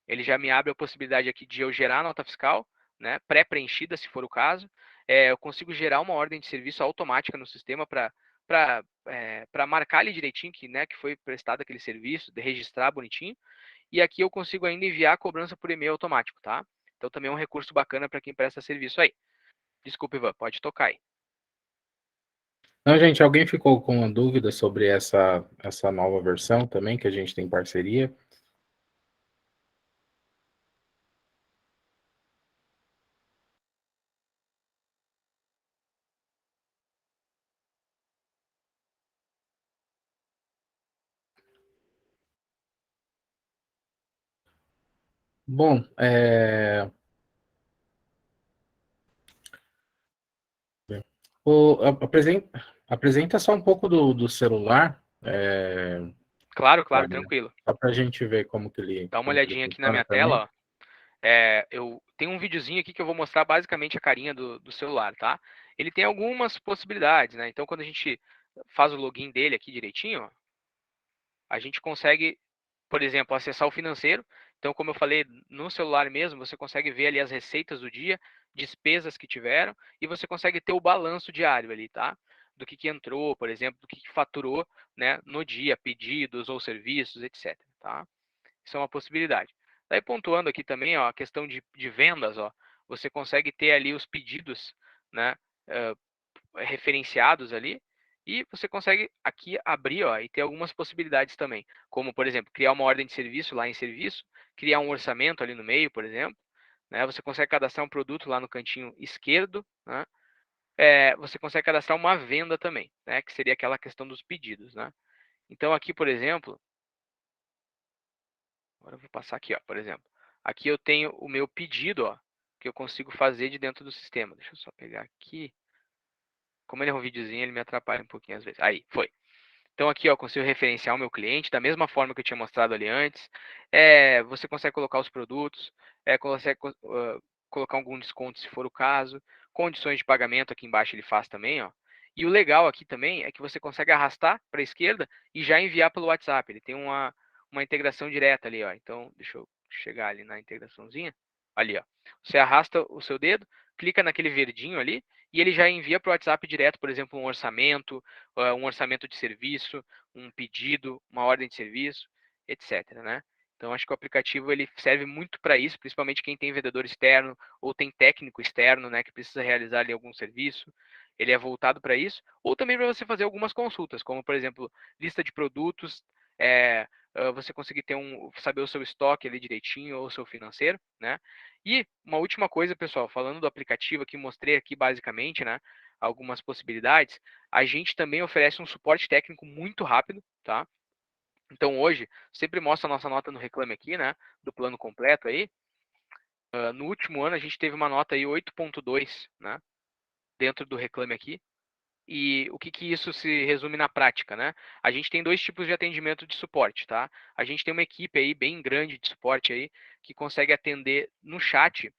ele já me abre a possibilidade aqui de eu gerar a nota fiscal, né, pré-preenchida, se for o caso. Eu consigo gerar uma ordem de serviço automática no sistema para marcar ali direitinho que foi prestado aquele serviço, de registrar bonitinho. E aqui eu consigo ainda enviar a cobrança por e-mail automático, tá? Então também é um recurso bacana para quem presta serviço aí. Desculpa, Ivan, pode tocar aí. Não, gente, alguém ficou com uma dúvida sobre essa nova versão também, que a gente tem parceria? Bom, apresenta só um pouco do celular, Claro, tranquilo. só para a gente ver como que Dá uma ele olhadinha aqui na funciona minha também. tela, ó. Eu tenho um videozinho aqui que eu vou mostrar basicamente a carinha do celular, tá? Ele tem algumas possibilidades, né? Então, quando a gente faz o login dele aqui direitinho, ó, a gente consegue, por exemplo, acessar o financeiro. Então, como eu falei, no celular mesmo, você consegue ver ali as receitas do dia, despesas que tiveram, e você consegue ter o balanço diário ali, tá? Do que entrou, por exemplo, do que faturou, né, no dia, pedidos ou serviços, etc, tá? Isso é uma possibilidade. Daí pontuando aqui também, ó, a questão de vendas, ó, você consegue ter ali os pedidos, né, referenciados ali, e você consegue aqui abrir, ó, e ter algumas possibilidades também, como, por exemplo, criar uma ordem de serviço lá em serviço, criar um orçamento ali no meio, por exemplo, né, você consegue cadastrar um produto lá no cantinho esquerdo, né, você consegue cadastrar uma venda também, né, que seria aquela questão dos pedidos, né. Então aqui, por exemplo, agora eu vou passar aqui, ó, por exemplo. Aqui eu tenho o meu pedido, ó, que eu consigo fazer de dentro do sistema. Deixa eu só pegar aqui. Como ele é um videozinho, ele me atrapalha um pouquinho às vezes. Aí, foi. Então aqui, ó, eu consigo referenciar o meu cliente da mesma forma que eu tinha mostrado ali antes. Você consegue colocar os produtos, consegue colocar algum desconto se for o caso. Condições de pagamento aqui embaixo ele faz também, ó. E o legal aqui também é que você consegue arrastar para a esquerda e já enviar pelo WhatsApp. Ele tem uma integração direta ali, ó. Então, deixa eu chegar ali na integraçãozinha. Ali, ó. Você arrasta o seu dedo, clica naquele verdinho ali e ele já envia para o WhatsApp direto, por exemplo, um orçamento de serviço, um pedido, uma ordem de serviço, etc, né? Então, acho que o aplicativo ele serve muito para isso, principalmente quem tem vendedor externo ou tem técnico externo, né, que precisa realizar ali algum serviço. Ele é voltado para isso, ou também para você fazer algumas consultas, como, por exemplo, lista de produtos, você conseguir saber o seu estoque ali direitinho, ou o seu financeiro, né? E uma última coisa, pessoal, falando do aplicativo aqui, mostrei aqui basicamente, né, algumas possibilidades. A gente também oferece um suporte técnico muito rápido, tá? Então hoje, sempre mostra a nossa nota no Reclame Aqui, né, do plano completo aí. No último ano a gente teve uma nota aí 8.2, né, dentro do Reclame Aqui. E o que isso se resume na prática, né? A gente tem dois tipos de atendimento de suporte, tá? A gente tem uma equipe aí bem grande de suporte aí que consegue atender no chat.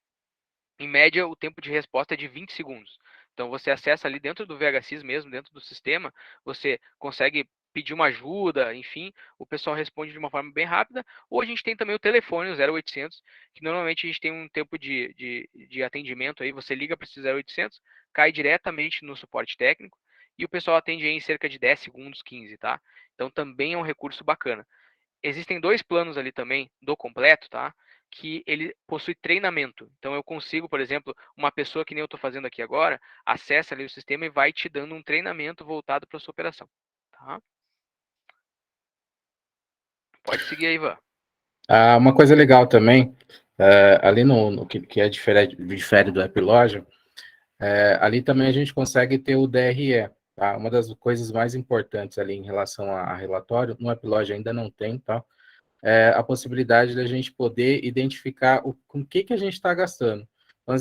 Em média, o tempo de resposta é de 20 segundos. Então, você acessa ali dentro do VHSIS mesmo, dentro do sistema, você consegue pedir uma ajuda, enfim, o pessoal responde de uma forma bem rápida. Ou a gente tem também o telefone, o 0800, que normalmente a gente tem um tempo de atendimento aí, você liga para esse 0800, cai diretamente no suporte técnico, e o pessoal atende aí em cerca de 10 segundos, 15, tá? Então, também é um recurso bacana. Existem dois planos ali também do completo, tá? Que ele possui treinamento. Então eu consigo, por exemplo, uma pessoa que nem eu estou fazendo aqui agora, acessa ali o sistema e vai te dando um treinamento voltado para a sua operação. Tá? Pode seguir aí, Ivan. Uma coisa legal também, ali no que difere do App Loja, Ali também a gente consegue ter o DRE, tá? Uma das coisas mais importantes ali em relação a relatório, no Epilog ainda não tem, tá? É a possibilidade da gente poder identificar com o que a gente está gastando. Então,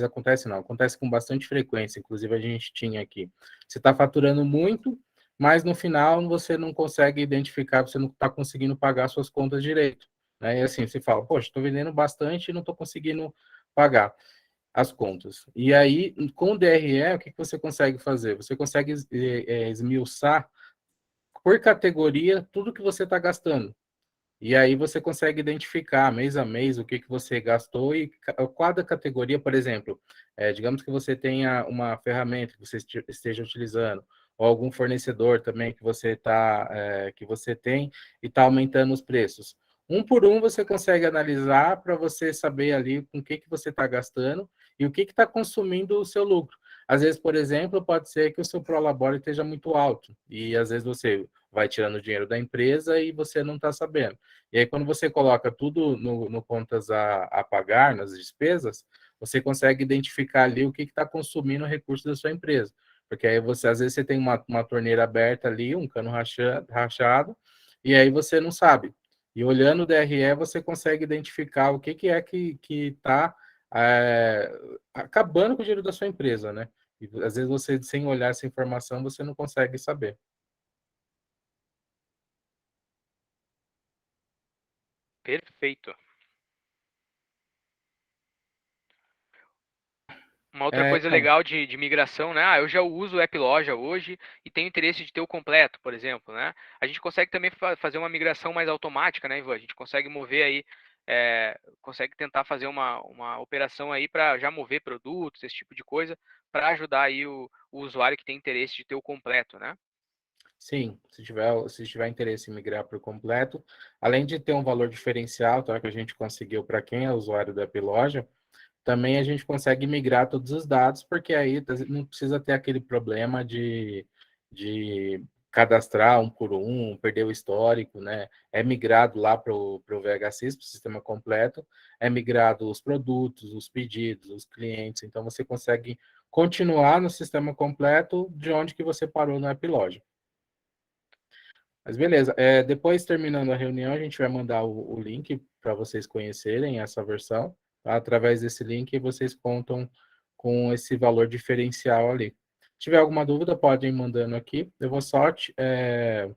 acontece com bastante frequência, inclusive a gente tinha aqui. Você está faturando muito, mas no final você não consegue identificar, você não está conseguindo pagar suas contas direito. Né? E assim, você fala, poxa, estou vendendo bastante e não estou conseguindo pagar as contas. E aí, com o DRE, o que você consegue fazer? Você consegue esmiuçar por categoria tudo que você está gastando. E aí você consegue identificar mês a mês o que você gastou e cada categoria, por exemplo, digamos que você tenha uma ferramenta que você esteja utilizando, ou algum fornecedor também que você tem e está aumentando os preços. Um por um você consegue analisar para você saber ali com o que você está gastando e o que está consumindo o seu lucro. Às vezes, por exemplo, pode ser que o seu Prolabore esteja muito alto e às vezes você vai tirando dinheiro da empresa e você não está sabendo. E aí, quando você coloca tudo no contas a pagar, nas despesas, você consegue identificar ali o que está consumindo o recurso da sua empresa. Porque aí você, às vezes, você tem uma torneira aberta ali, um cano rachado, e aí você não sabe. E olhando o DRE, você consegue identificar o que é que está acabando com o dinheiro da sua empresa, né? E às vezes você, sem olhar essa informação, você não consegue saber. Perfeito. Uma outra coisa Então, legal de migração, né? Eu já uso o App Loja hoje e tenho interesse de ter o completo, por exemplo, né? A gente consegue também fazer uma migração mais automática, né, Ivan? A gente consegue mover aí, consegue tentar fazer uma operação aí para já mover produtos, esse tipo de coisa, para ajudar aí o usuário que tem interesse de ter o completo, né? sim, se tiver interesse em migrar para o completo, além de ter um valor diferencial, tá, que a gente conseguiu para quem é usuário da Epiloja, também a gente consegue migrar todos os dados, porque aí não precisa ter aquele problema de cadastrar um por um, perder o histórico, né? É migrado lá para o VHSys, para o sistema completo, é migrado os produtos, os pedidos, os clientes, então você consegue continuar no sistema completo de onde que você parou no Epiloja. Mas beleza, depois terminando a reunião, a gente vai mandar o link para vocês conhecerem essa versão. Tá? Através desse link, vocês contam com esse valor diferencial ali. Se tiver alguma dúvida, podem ir mandando aqui. Eu vou só Claro,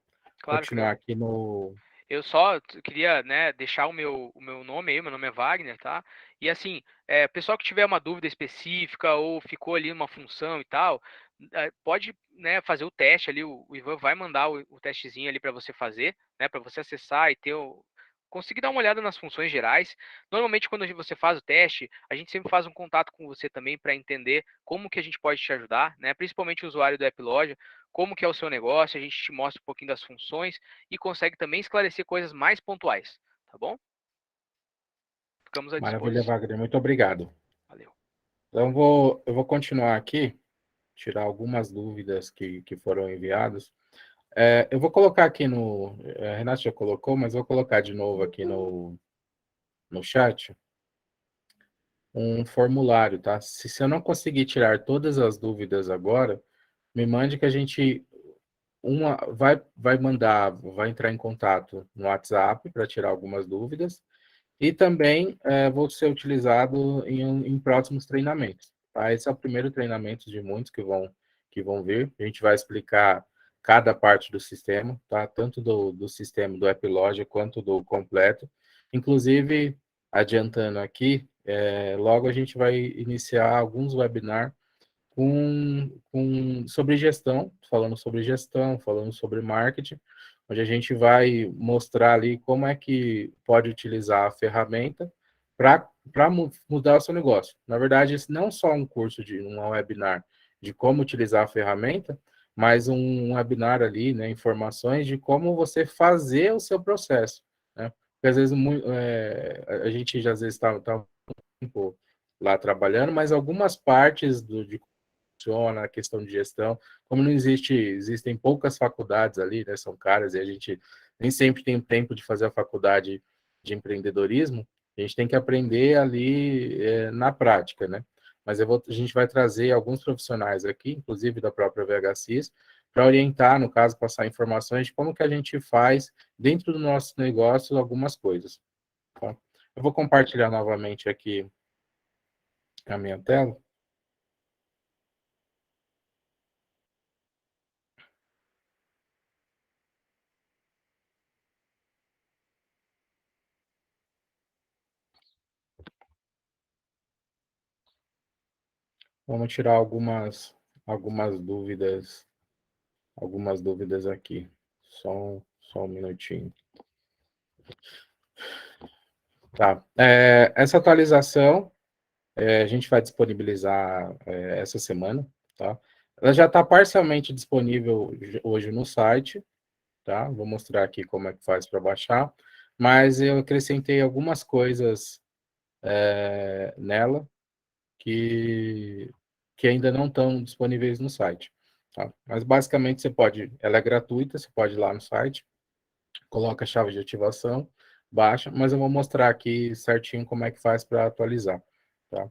continuar claro. aqui no. Eu só queria, né, deixar o meu nome aí, meu nome é Wagner, tá? E assim, pessoal que tiver uma dúvida específica ou ficou ali numa função e tal, pode, né, fazer o teste ali, o Ivan vai mandar o testezinho ali para você fazer, né, para você acessar e conseguir dar uma olhada nas funções gerais. Normalmente, quando você faz o teste, a gente sempre faz um contato com você também para entender como que a gente pode te ajudar, né? Principalmente o usuário do App Loja, como que é o seu negócio, a gente te mostra um pouquinho das funções e consegue também esclarecer coisas mais pontuais, tá bom? Ficamos à Maravilha, disposição. Wagner, muito obrigado. Valeu. Então, eu vou continuar aqui, tirar algumas dúvidas que foram enviadas. Eu vou colocar aqui no. Renato já colocou, mas vou colocar de novo aqui no chat um formulário, tá? Se eu não conseguir tirar todas as dúvidas agora, me mande que a gente vai entrar em contato no WhatsApp para tirar algumas dúvidas e também vou ser utilizado em próximos treinamentos, tá? Esse é o primeiro treinamento de muitos que vão vir. A gente vai explicar cada parte do sistema, tá? Tanto do sistema do App Loja quanto do completo. Inclusive, adiantando aqui, logo a gente vai iniciar alguns webinars sobre gestão, falando sobre marketing, onde a gente vai mostrar ali como é que pode utilizar a ferramenta para mudar o seu negócio. Na verdade, esse não só um curso um webinar de como utilizar a ferramenta, mas um webinar ali, né, informações de como você fazer o seu processo, né? Porque às vezes a gente já às vezes está um tempo lá trabalhando, mas algumas partes de funciona, a questão de gestão, como não existem poucas faculdades ali, né, são caras, e a gente nem sempre tem tempo de fazer a faculdade de empreendedorismo, a gente tem que aprender ali na prática, né? mas a gente vai trazer alguns profissionais aqui, inclusive da própria VHSIS, para orientar, no caso, passar informações de como que a gente faz, dentro do nosso negócio, algumas coisas. Tá? Eu vou compartilhar novamente aqui a minha tela. Vamos tirar algumas dúvidas aqui. Só um minutinho. Tá. Essa atualização a gente vai disponibilizar essa semana, tá? Ela já está parcialmente disponível hoje no site, tá? Vou mostrar aqui como é que faz para baixar, mas eu acrescentei algumas coisas nela que ainda não estão disponíveis no site, tá? Mas basicamente ela é gratuita, você pode ir lá no site, coloca a chave de ativação, baixa, mas eu vou mostrar aqui certinho como é que faz para atualizar, tá?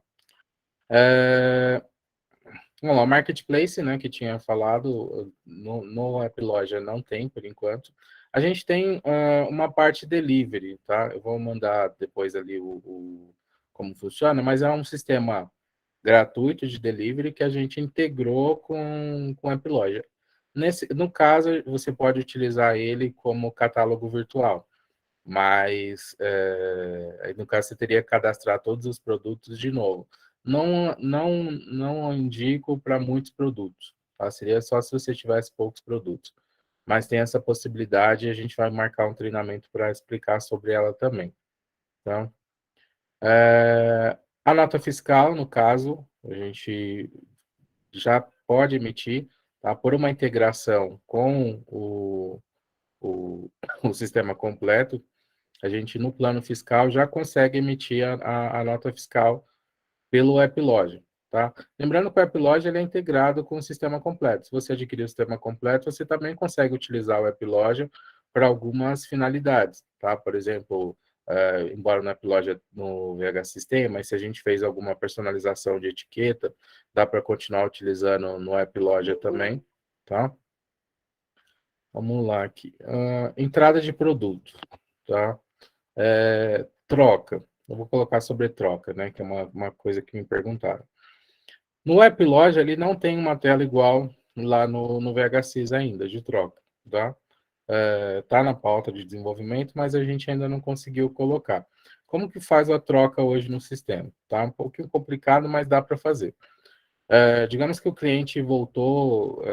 Vamos lá, o Marketplace, né, que tinha falado, no App Loja não tem, por enquanto. A gente tem uma parte delivery, tá? Eu vou mandar depois ali como funciona, mas é um sistema gratuito de delivery que a gente integrou com o App Loja. No caso, você pode utilizar ele como catálogo virtual, mas aí no caso você teria que cadastrar todos os produtos de novo. Não indico para muitos produtos, tá? Seria só se você tivesse poucos produtos. Mas tem essa possibilidade e a gente vai marcar um treinamento para explicar sobre ela também. Tá? A nota fiscal, no caso, a gente já pode emitir, tá? Por uma integração com o sistema completo, a gente, no plano fiscal, já consegue emitir a nota fiscal pelo App Loja, tá? Lembrando que o App Loja ele é integrado com o sistema completo. Se você adquirir o sistema completo, você também consegue utilizar o App Loja para algumas finalidades, tá? Por exemplo, embora no App Loja no VH System, mas se a gente fez alguma personalização de etiqueta, dá para continuar utilizando no App Loja também, tá? Vamos lá aqui. Entrada de produto, tá? Troca. Eu vou colocar sobre troca, né? Que é uma coisa que me perguntaram. No App Loja, ele não tem uma tela igual lá no VHSIS ainda, de troca, tá? Tá na pauta de desenvolvimento, mas a gente ainda não conseguiu colocar. Como que faz a troca hoje no sistema? Tá um pouquinho complicado, mas dá para fazer. Digamos que o cliente voltou,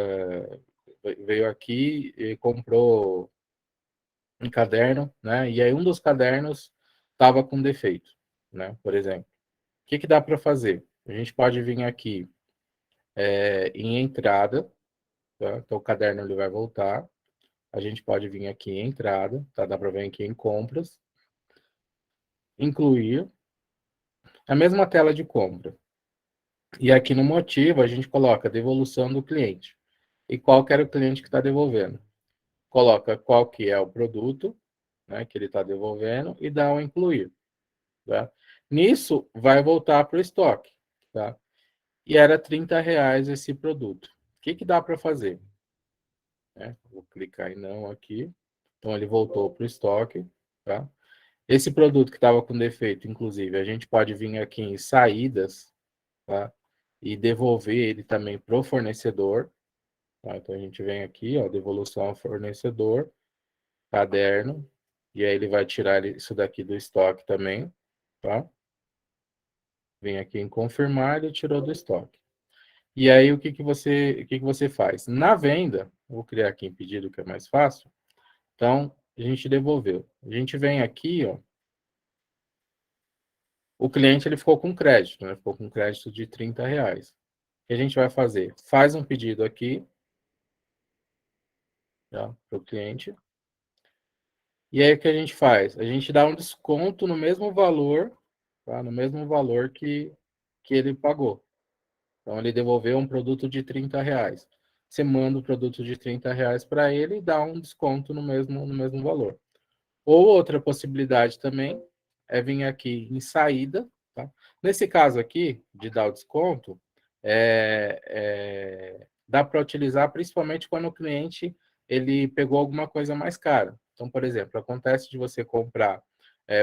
veio aqui e comprou um caderno, né? E aí um dos cadernos estava com defeito, né? Por exemplo. O que dá para fazer? A gente pode vir aqui em entrada, tá? Então o caderno ele vai voltar. A gente pode vir aqui em entrada, tá? Dá para vir aqui em compras, incluir a mesma tela de compra. E aqui no motivo a gente coloca devolução do cliente. E qual que era o cliente que está devolvendo? Coloca qual que é o produto, né, que ele está devolvendo e dá um incluir. Tá? Nisso vai voltar para o estoque. Tá? E era R$30 esse produto. O que dá para fazer? Vou clicar em não aqui. Então, ele voltou para o estoque. Tá? Esse produto que estava com defeito, inclusive, a gente pode vir aqui em saídas, tá? E devolver ele também para o fornecedor. Tá? Então, a gente vem aqui, ó, devolução ao fornecedor, caderno, e aí ele vai tirar isso daqui do estoque também. Tá? Vem aqui em confirmar, ele tirou do estoque. E aí, o que você faz? Na venda, vou criar aqui em pedido, que é mais fácil. Então, a gente devolveu. A gente vem aqui, ó. O cliente ele ficou com crédito, né? Ficou com crédito de R$30. O que a gente vai fazer? Faz um pedido aqui, tá? Para o cliente. E aí, o que a gente faz? A gente dá um desconto no mesmo valor, tá? No mesmo valor que ele pagou. Então, ele devolveu um produto de R$30. Você manda o produto de R$30 para ele e dá um desconto no mesmo valor. Ou outra possibilidade também é vir aqui em saída, Tá? Nesse caso aqui, de dar o desconto, dá para utilizar principalmente quando o cliente ele pegou alguma coisa mais cara. Então, por exemplo, acontece de você comprar,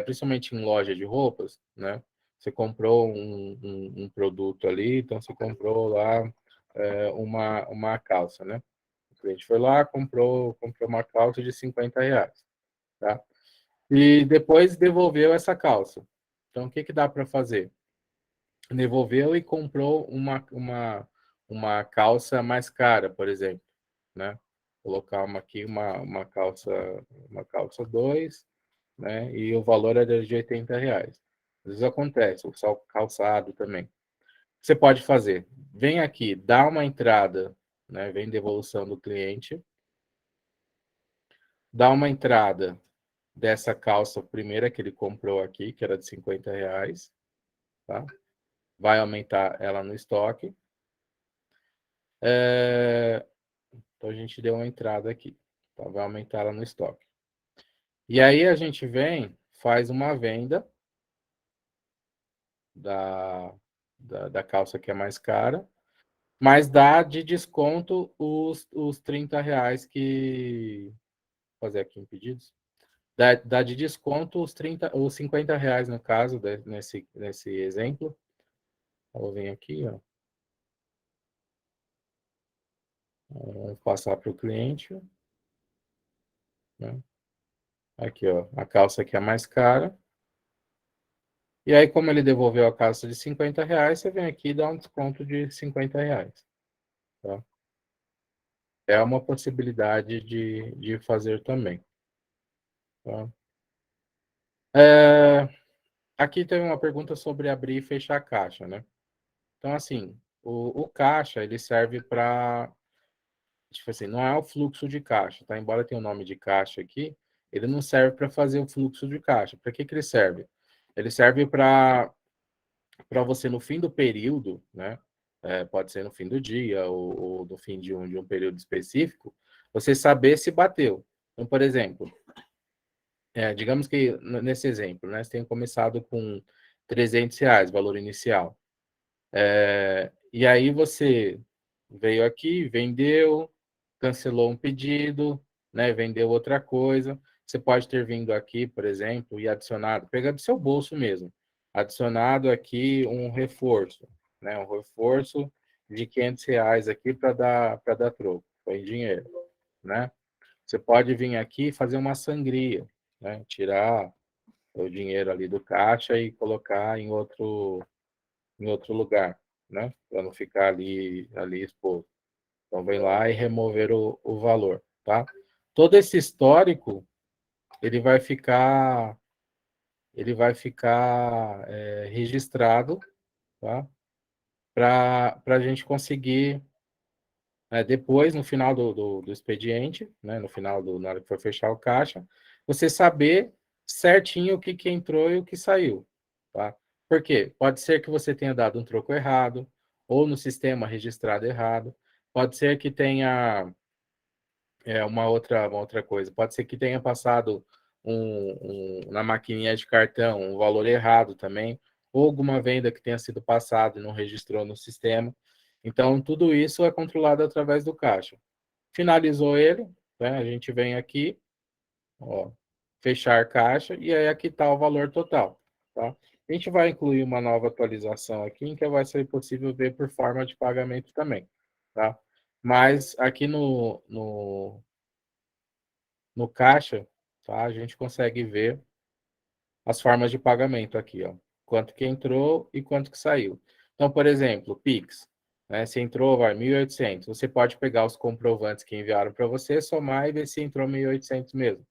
principalmente em loja de roupas, né? Você comprou um produto ali, então você comprou lá uma calça, né? O cliente foi lá, comprou uma calça de R$ 50, tá? E depois devolveu essa calça. Então, o que dá para fazer? Devolveu e comprou uma calça mais cara, por exemplo, né? Colocar aqui uma calça 2, né? E o valor era de R$ 80. Às vezes acontece, o calçado também. Você pode fazer, vem aqui, dá uma entrada, né? Vem devolução do cliente, dá uma entrada dessa calça primeira que ele comprou aqui, que era de R$ 50, tá? Vai aumentar ela no estoque. Então a gente deu uma entrada aqui, tá? Vai aumentar ela no estoque. E aí a gente vem, faz uma venda da calça que é mais cara, mas dá de desconto os R$ 30 que... Vou fazer aqui em pedidos. Dá de desconto os R$ 50 no caso, nesse exemplo. Vou vir aqui, ó. Vou passar para o cliente, né? Aqui, ó, a calça que é mais cara. E aí, como ele devolveu a calça de R$ 50, você vem aqui e dá um desconto de R$ 50, tá? É uma possibilidade de fazer também, tá? Aqui tem uma pergunta sobre abrir e fechar a caixa, né? Então, assim, o caixa, ele serve para... Tipo assim, não é o fluxo de caixa, tá? Embora tenha o nome de caixa aqui, ele não serve para fazer o fluxo de caixa. Para que ele serve? Ele serve para você, no fim do período, né? Pode ser no fim do dia ou no fim de um período específico, você saber se bateu. Então, por exemplo, digamos que nesse exemplo, né? Você tem começado com R$ 300, valor inicial. E aí você veio aqui, vendeu, cancelou um pedido, né? Vendeu outra coisa. Você pode ter vindo aqui, por exemplo, e adicionado, pegar do seu bolso mesmo, adicionado aqui um reforço, né? Um reforço de R$ 500 aqui para dar troco, foi em dinheiro, né? Você pode vir aqui e fazer uma sangria, né? Tirar o dinheiro ali do caixa e colocar em outro lugar, né? Para não ficar ali exposto. Então, vem lá e remover o valor, tá? Todo esse histórico, ele vai ficar registrado, tá? Para a gente conseguir, depois, no final do expediente, né? No final, na hora que for fechar o caixa, você saber certinho o que entrou e o que saiu, tá? Por quê? Pode ser que você tenha dado um troco errado, ou no sistema registrado errado, pode ser que tenha uma outra coisa. Pode ser que tenha passado na maquininha de cartão um valor errado também, ou alguma venda que tenha sido passada e não registrou no sistema. Então, tudo isso é controlado através do caixa. Finalizou ele, né? A gente vem aqui, ó, fechar caixa, e aí aqui está o valor total, tá? A gente vai incluir uma nova atualização aqui, em que vai ser possível ver por forma de pagamento também, tá? Mas aqui no caixa, tá? A gente consegue ver as formas de pagamento aqui, ó. Quanto que entrou e quanto que saiu. Então, por exemplo, Pix, né? Se entrou, vai 1.800. Você pode pegar os comprovantes que enviaram para você, somar e ver se entrou 1.800 mesmo.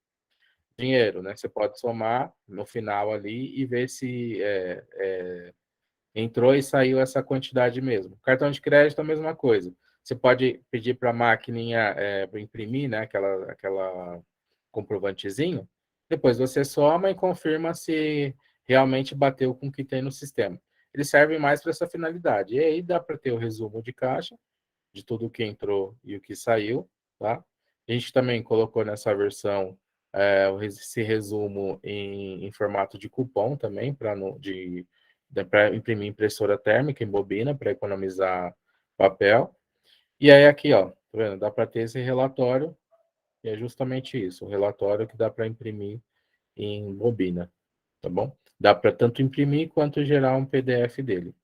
Dinheiro, né? Você pode somar no final ali e ver se entrou e saiu essa quantidade mesmo. Cartão de crédito, a mesma coisa. Você pode pedir para a maquininha imprimir, né, aquela comprovantezinho. Depois você soma e confirma se realmente bateu com o que tem no sistema. Ele serve mais para essa finalidade. E aí dá para ter o resumo de caixa, de tudo o que entrou e o que saiu, tá? A gente também colocou nessa versão esse resumo em formato de cupom também, dá para imprimir impressora térmica em bobina para economizar papel. E aí aqui, ó, tá vendo? Dá para ter esse relatório, e é justamente isso, o relatório que dá para imprimir em bobina, tá bom? Dá para tanto imprimir quanto gerar um PDF dele.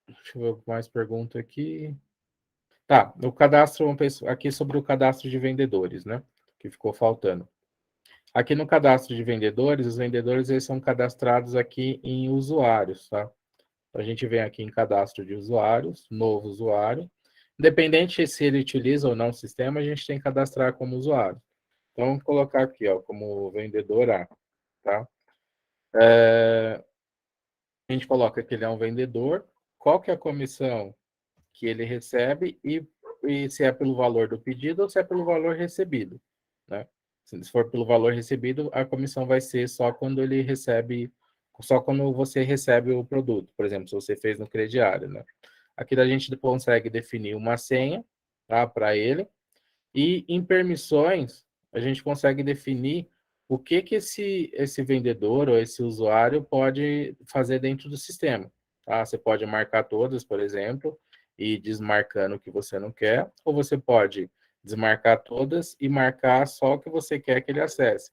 Deixa eu ver mais pergunta aqui. Tá, o cadastro, aqui sobre o cadastro de vendedores, né? Que ficou faltando. Aqui no cadastro de vendedores, os vendedores eles são cadastrados aqui em usuários, tá? Então, a gente vem aqui em cadastro de usuários, novo usuário. Independente se ele utiliza ou não o sistema, a gente tem que cadastrar como usuário. Então, vamos colocar aqui, ó, como vendedor A, tá? A gente coloca que ele é um vendedor, qual que é a comissão que ele recebe e se é pelo valor do pedido ou se é pelo valor recebido, né? Se for pelo valor recebido, a comissão vai ser só quando ele recebe, só quando você recebe o produto. Por exemplo, se você fez no crediário, né? Aqui a gente consegue definir uma senha, tá, para ele. E em permissões, a gente consegue definir o que esse vendedor ou esse usuário pode fazer dentro do sistema. Tá? Você pode marcar todas, por exemplo, e desmarcando o que você não quer, ou você pode desmarcar todas e marcar só o que você quer que ele acesse.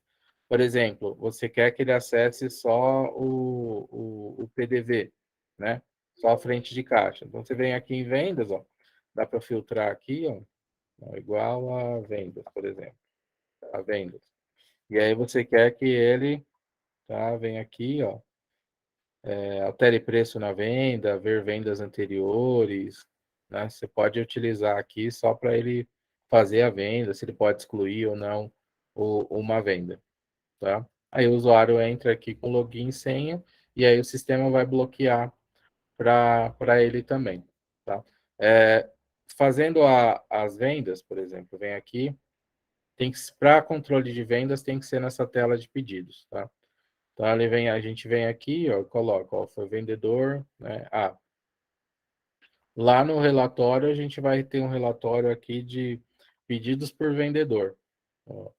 Por exemplo, você quer que ele acesse só o PDV, né? Só a frente de caixa. Então, você vem aqui em vendas, ó, dá para filtrar aqui, ó, igual a vendas, por exemplo. A vendas. E aí você quer que ele, tá, vem aqui, ó, altere preço na venda, ver vendas anteriores, né? Você pode utilizar aqui só para ele fazer a venda, se ele pode excluir ou não uma venda, tá? Aí o usuário entra aqui com login e senha, e aí o sistema vai bloquear para ele também, tá? Fazendo as vendas, por exemplo, vem aqui, tem que, para controle de vendas, tem que ser nessa tela de pedidos, tá? Então, a gente vem aqui, ó, coloca, ó, foi vendedor, né? Lá no relatório, a gente vai ter um relatório aqui de pedidos por vendedor. Ó.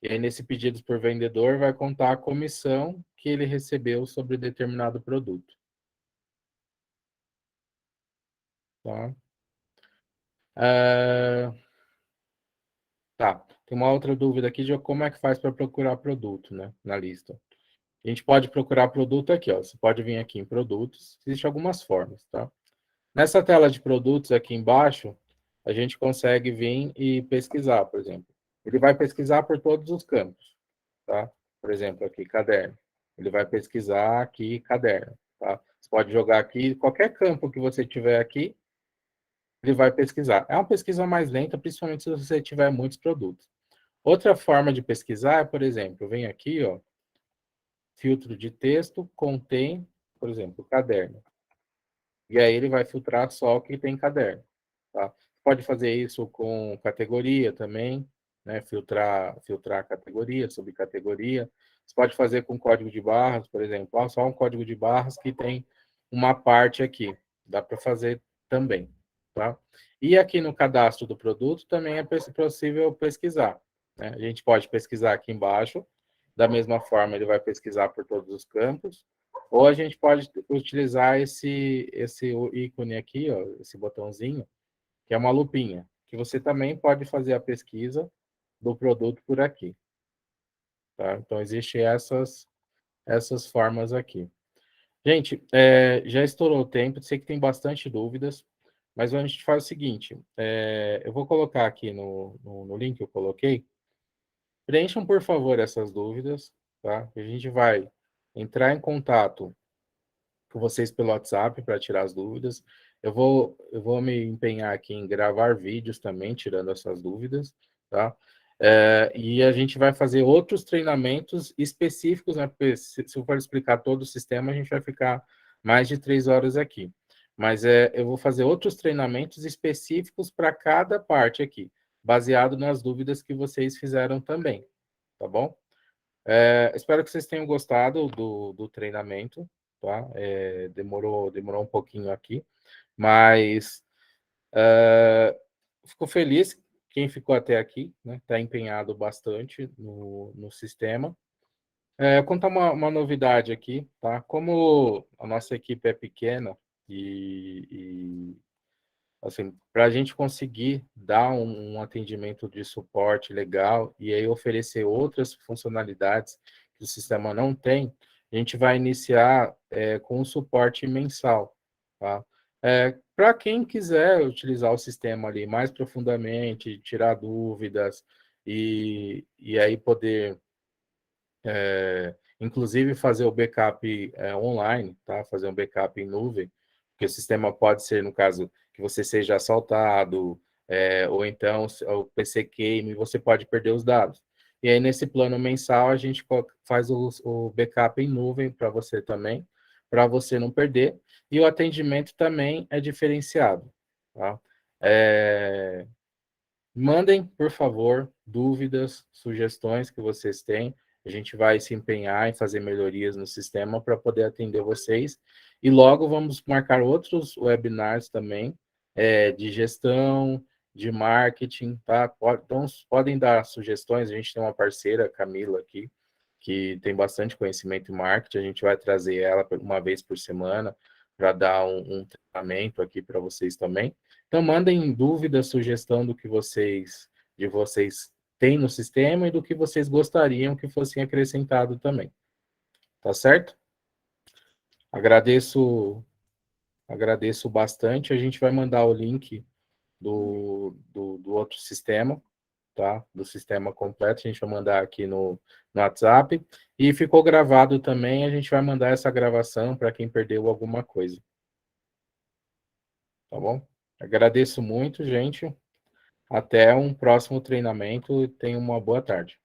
E aí, nesse pedidos por vendedor, vai contar a comissão que ele recebeu sobre determinado produto. Tá? Tá. Tem uma outra dúvida aqui de como é que faz para procurar produto, né, na lista. A gente pode procurar produto aqui, ó. Você pode vir aqui em produtos. Existem algumas formas, tá? Nessa tela de produtos aqui embaixo, a gente consegue vir e pesquisar, por exemplo. Ele vai pesquisar por todos os campos, tá? Por exemplo, aqui, caderno. Ele vai pesquisar aqui, caderno, tá? Você pode jogar aqui, qualquer campo que você tiver aqui, ele vai pesquisar. É uma pesquisa mais lenta, principalmente se você tiver muitos produtos. Outra forma de pesquisar é, por exemplo, vem aqui, ó, filtro de texto, contém, por exemplo, caderno. E aí ele vai filtrar só o que tem caderno. Tá? Pode fazer isso com categoria também, né? Filtrar categoria, subcategoria. Você pode fazer com código de barras, por exemplo, só um código de barras que tem uma parte aqui. Dá para fazer também. Tá? E aqui no cadastro do produto também é possível pesquisar. Né? A gente pode pesquisar aqui embaixo, da mesma forma ele vai pesquisar por todos os campos, ou a gente pode utilizar esse ícone aqui, ó, esse botãozinho, que é uma lupinha, que você também pode fazer a pesquisa do produto por aqui. Tá? Então, existem essas formas aqui. Gente, já estourou o tempo, sei que tem bastante dúvidas, mas a gente faz o seguinte, eu vou colocar aqui no link que eu coloquei, preencham, por favor, essas dúvidas, tá? A gente vai entrar em contato com vocês pelo WhatsApp para tirar as dúvidas. Eu vou me empenhar aqui em gravar vídeos também, tirando essas dúvidas, tá? E a gente vai fazer outros treinamentos específicos, né? Porque se eu for explicar todo o sistema, a gente vai ficar mais de 3 horas aqui. Mas eu vou fazer outros treinamentos específicos para cada parte aqui, baseado nas dúvidas que vocês fizeram também, tá bom? Espero que vocês tenham gostado do treinamento, tá? Demorou um pouquinho aqui, mas fico feliz quem ficou até aqui, né? Está empenhado bastante no sistema. Contar uma novidade aqui, tá? Como a nossa equipe é pequena e assim, para a gente conseguir dar um atendimento de suporte legal e aí oferecer outras funcionalidades que o sistema não tem, a gente vai iniciar com um suporte mensal, tá? Para quem quiser utilizar o sistema ali mais profundamente, tirar dúvidas e aí poder inclusive fazer o backup online, tá? Fazer um backup em nuvem, porque o sistema pode ser, no caso, que você seja assaltado, ou então o PC queime, você pode perder os dados. E aí, nesse plano mensal, a gente faz o backup em nuvem para você também, para você não perder. E o atendimento também é diferenciado, tá? Mandem, por favor, dúvidas, sugestões que vocês têm. A gente vai se empenhar em fazer melhorias no sistema para poder atender vocês. E logo vamos marcar outros webinars também, de gestão, de marketing, tá? Então, podem dar sugestões. A gente tem uma parceira, Camila, aqui, que tem bastante conhecimento em marketing. A gente vai trazer ela uma vez por semana para dar um treinamento aqui para vocês também. Então, mandem dúvida, sugestão do que de vocês têm no sistema e do que vocês gostariam que fosse acrescentado também. Tá certo? Agradeço bastante. A gente vai mandar o link do outro sistema, tá? Do sistema completo. A gente vai mandar aqui no WhatsApp. E ficou gravado também. A gente vai mandar essa gravação para quem perdeu alguma coisa. Tá bom? Agradeço muito, gente. Até um próximo treinamento e tenha uma boa tarde.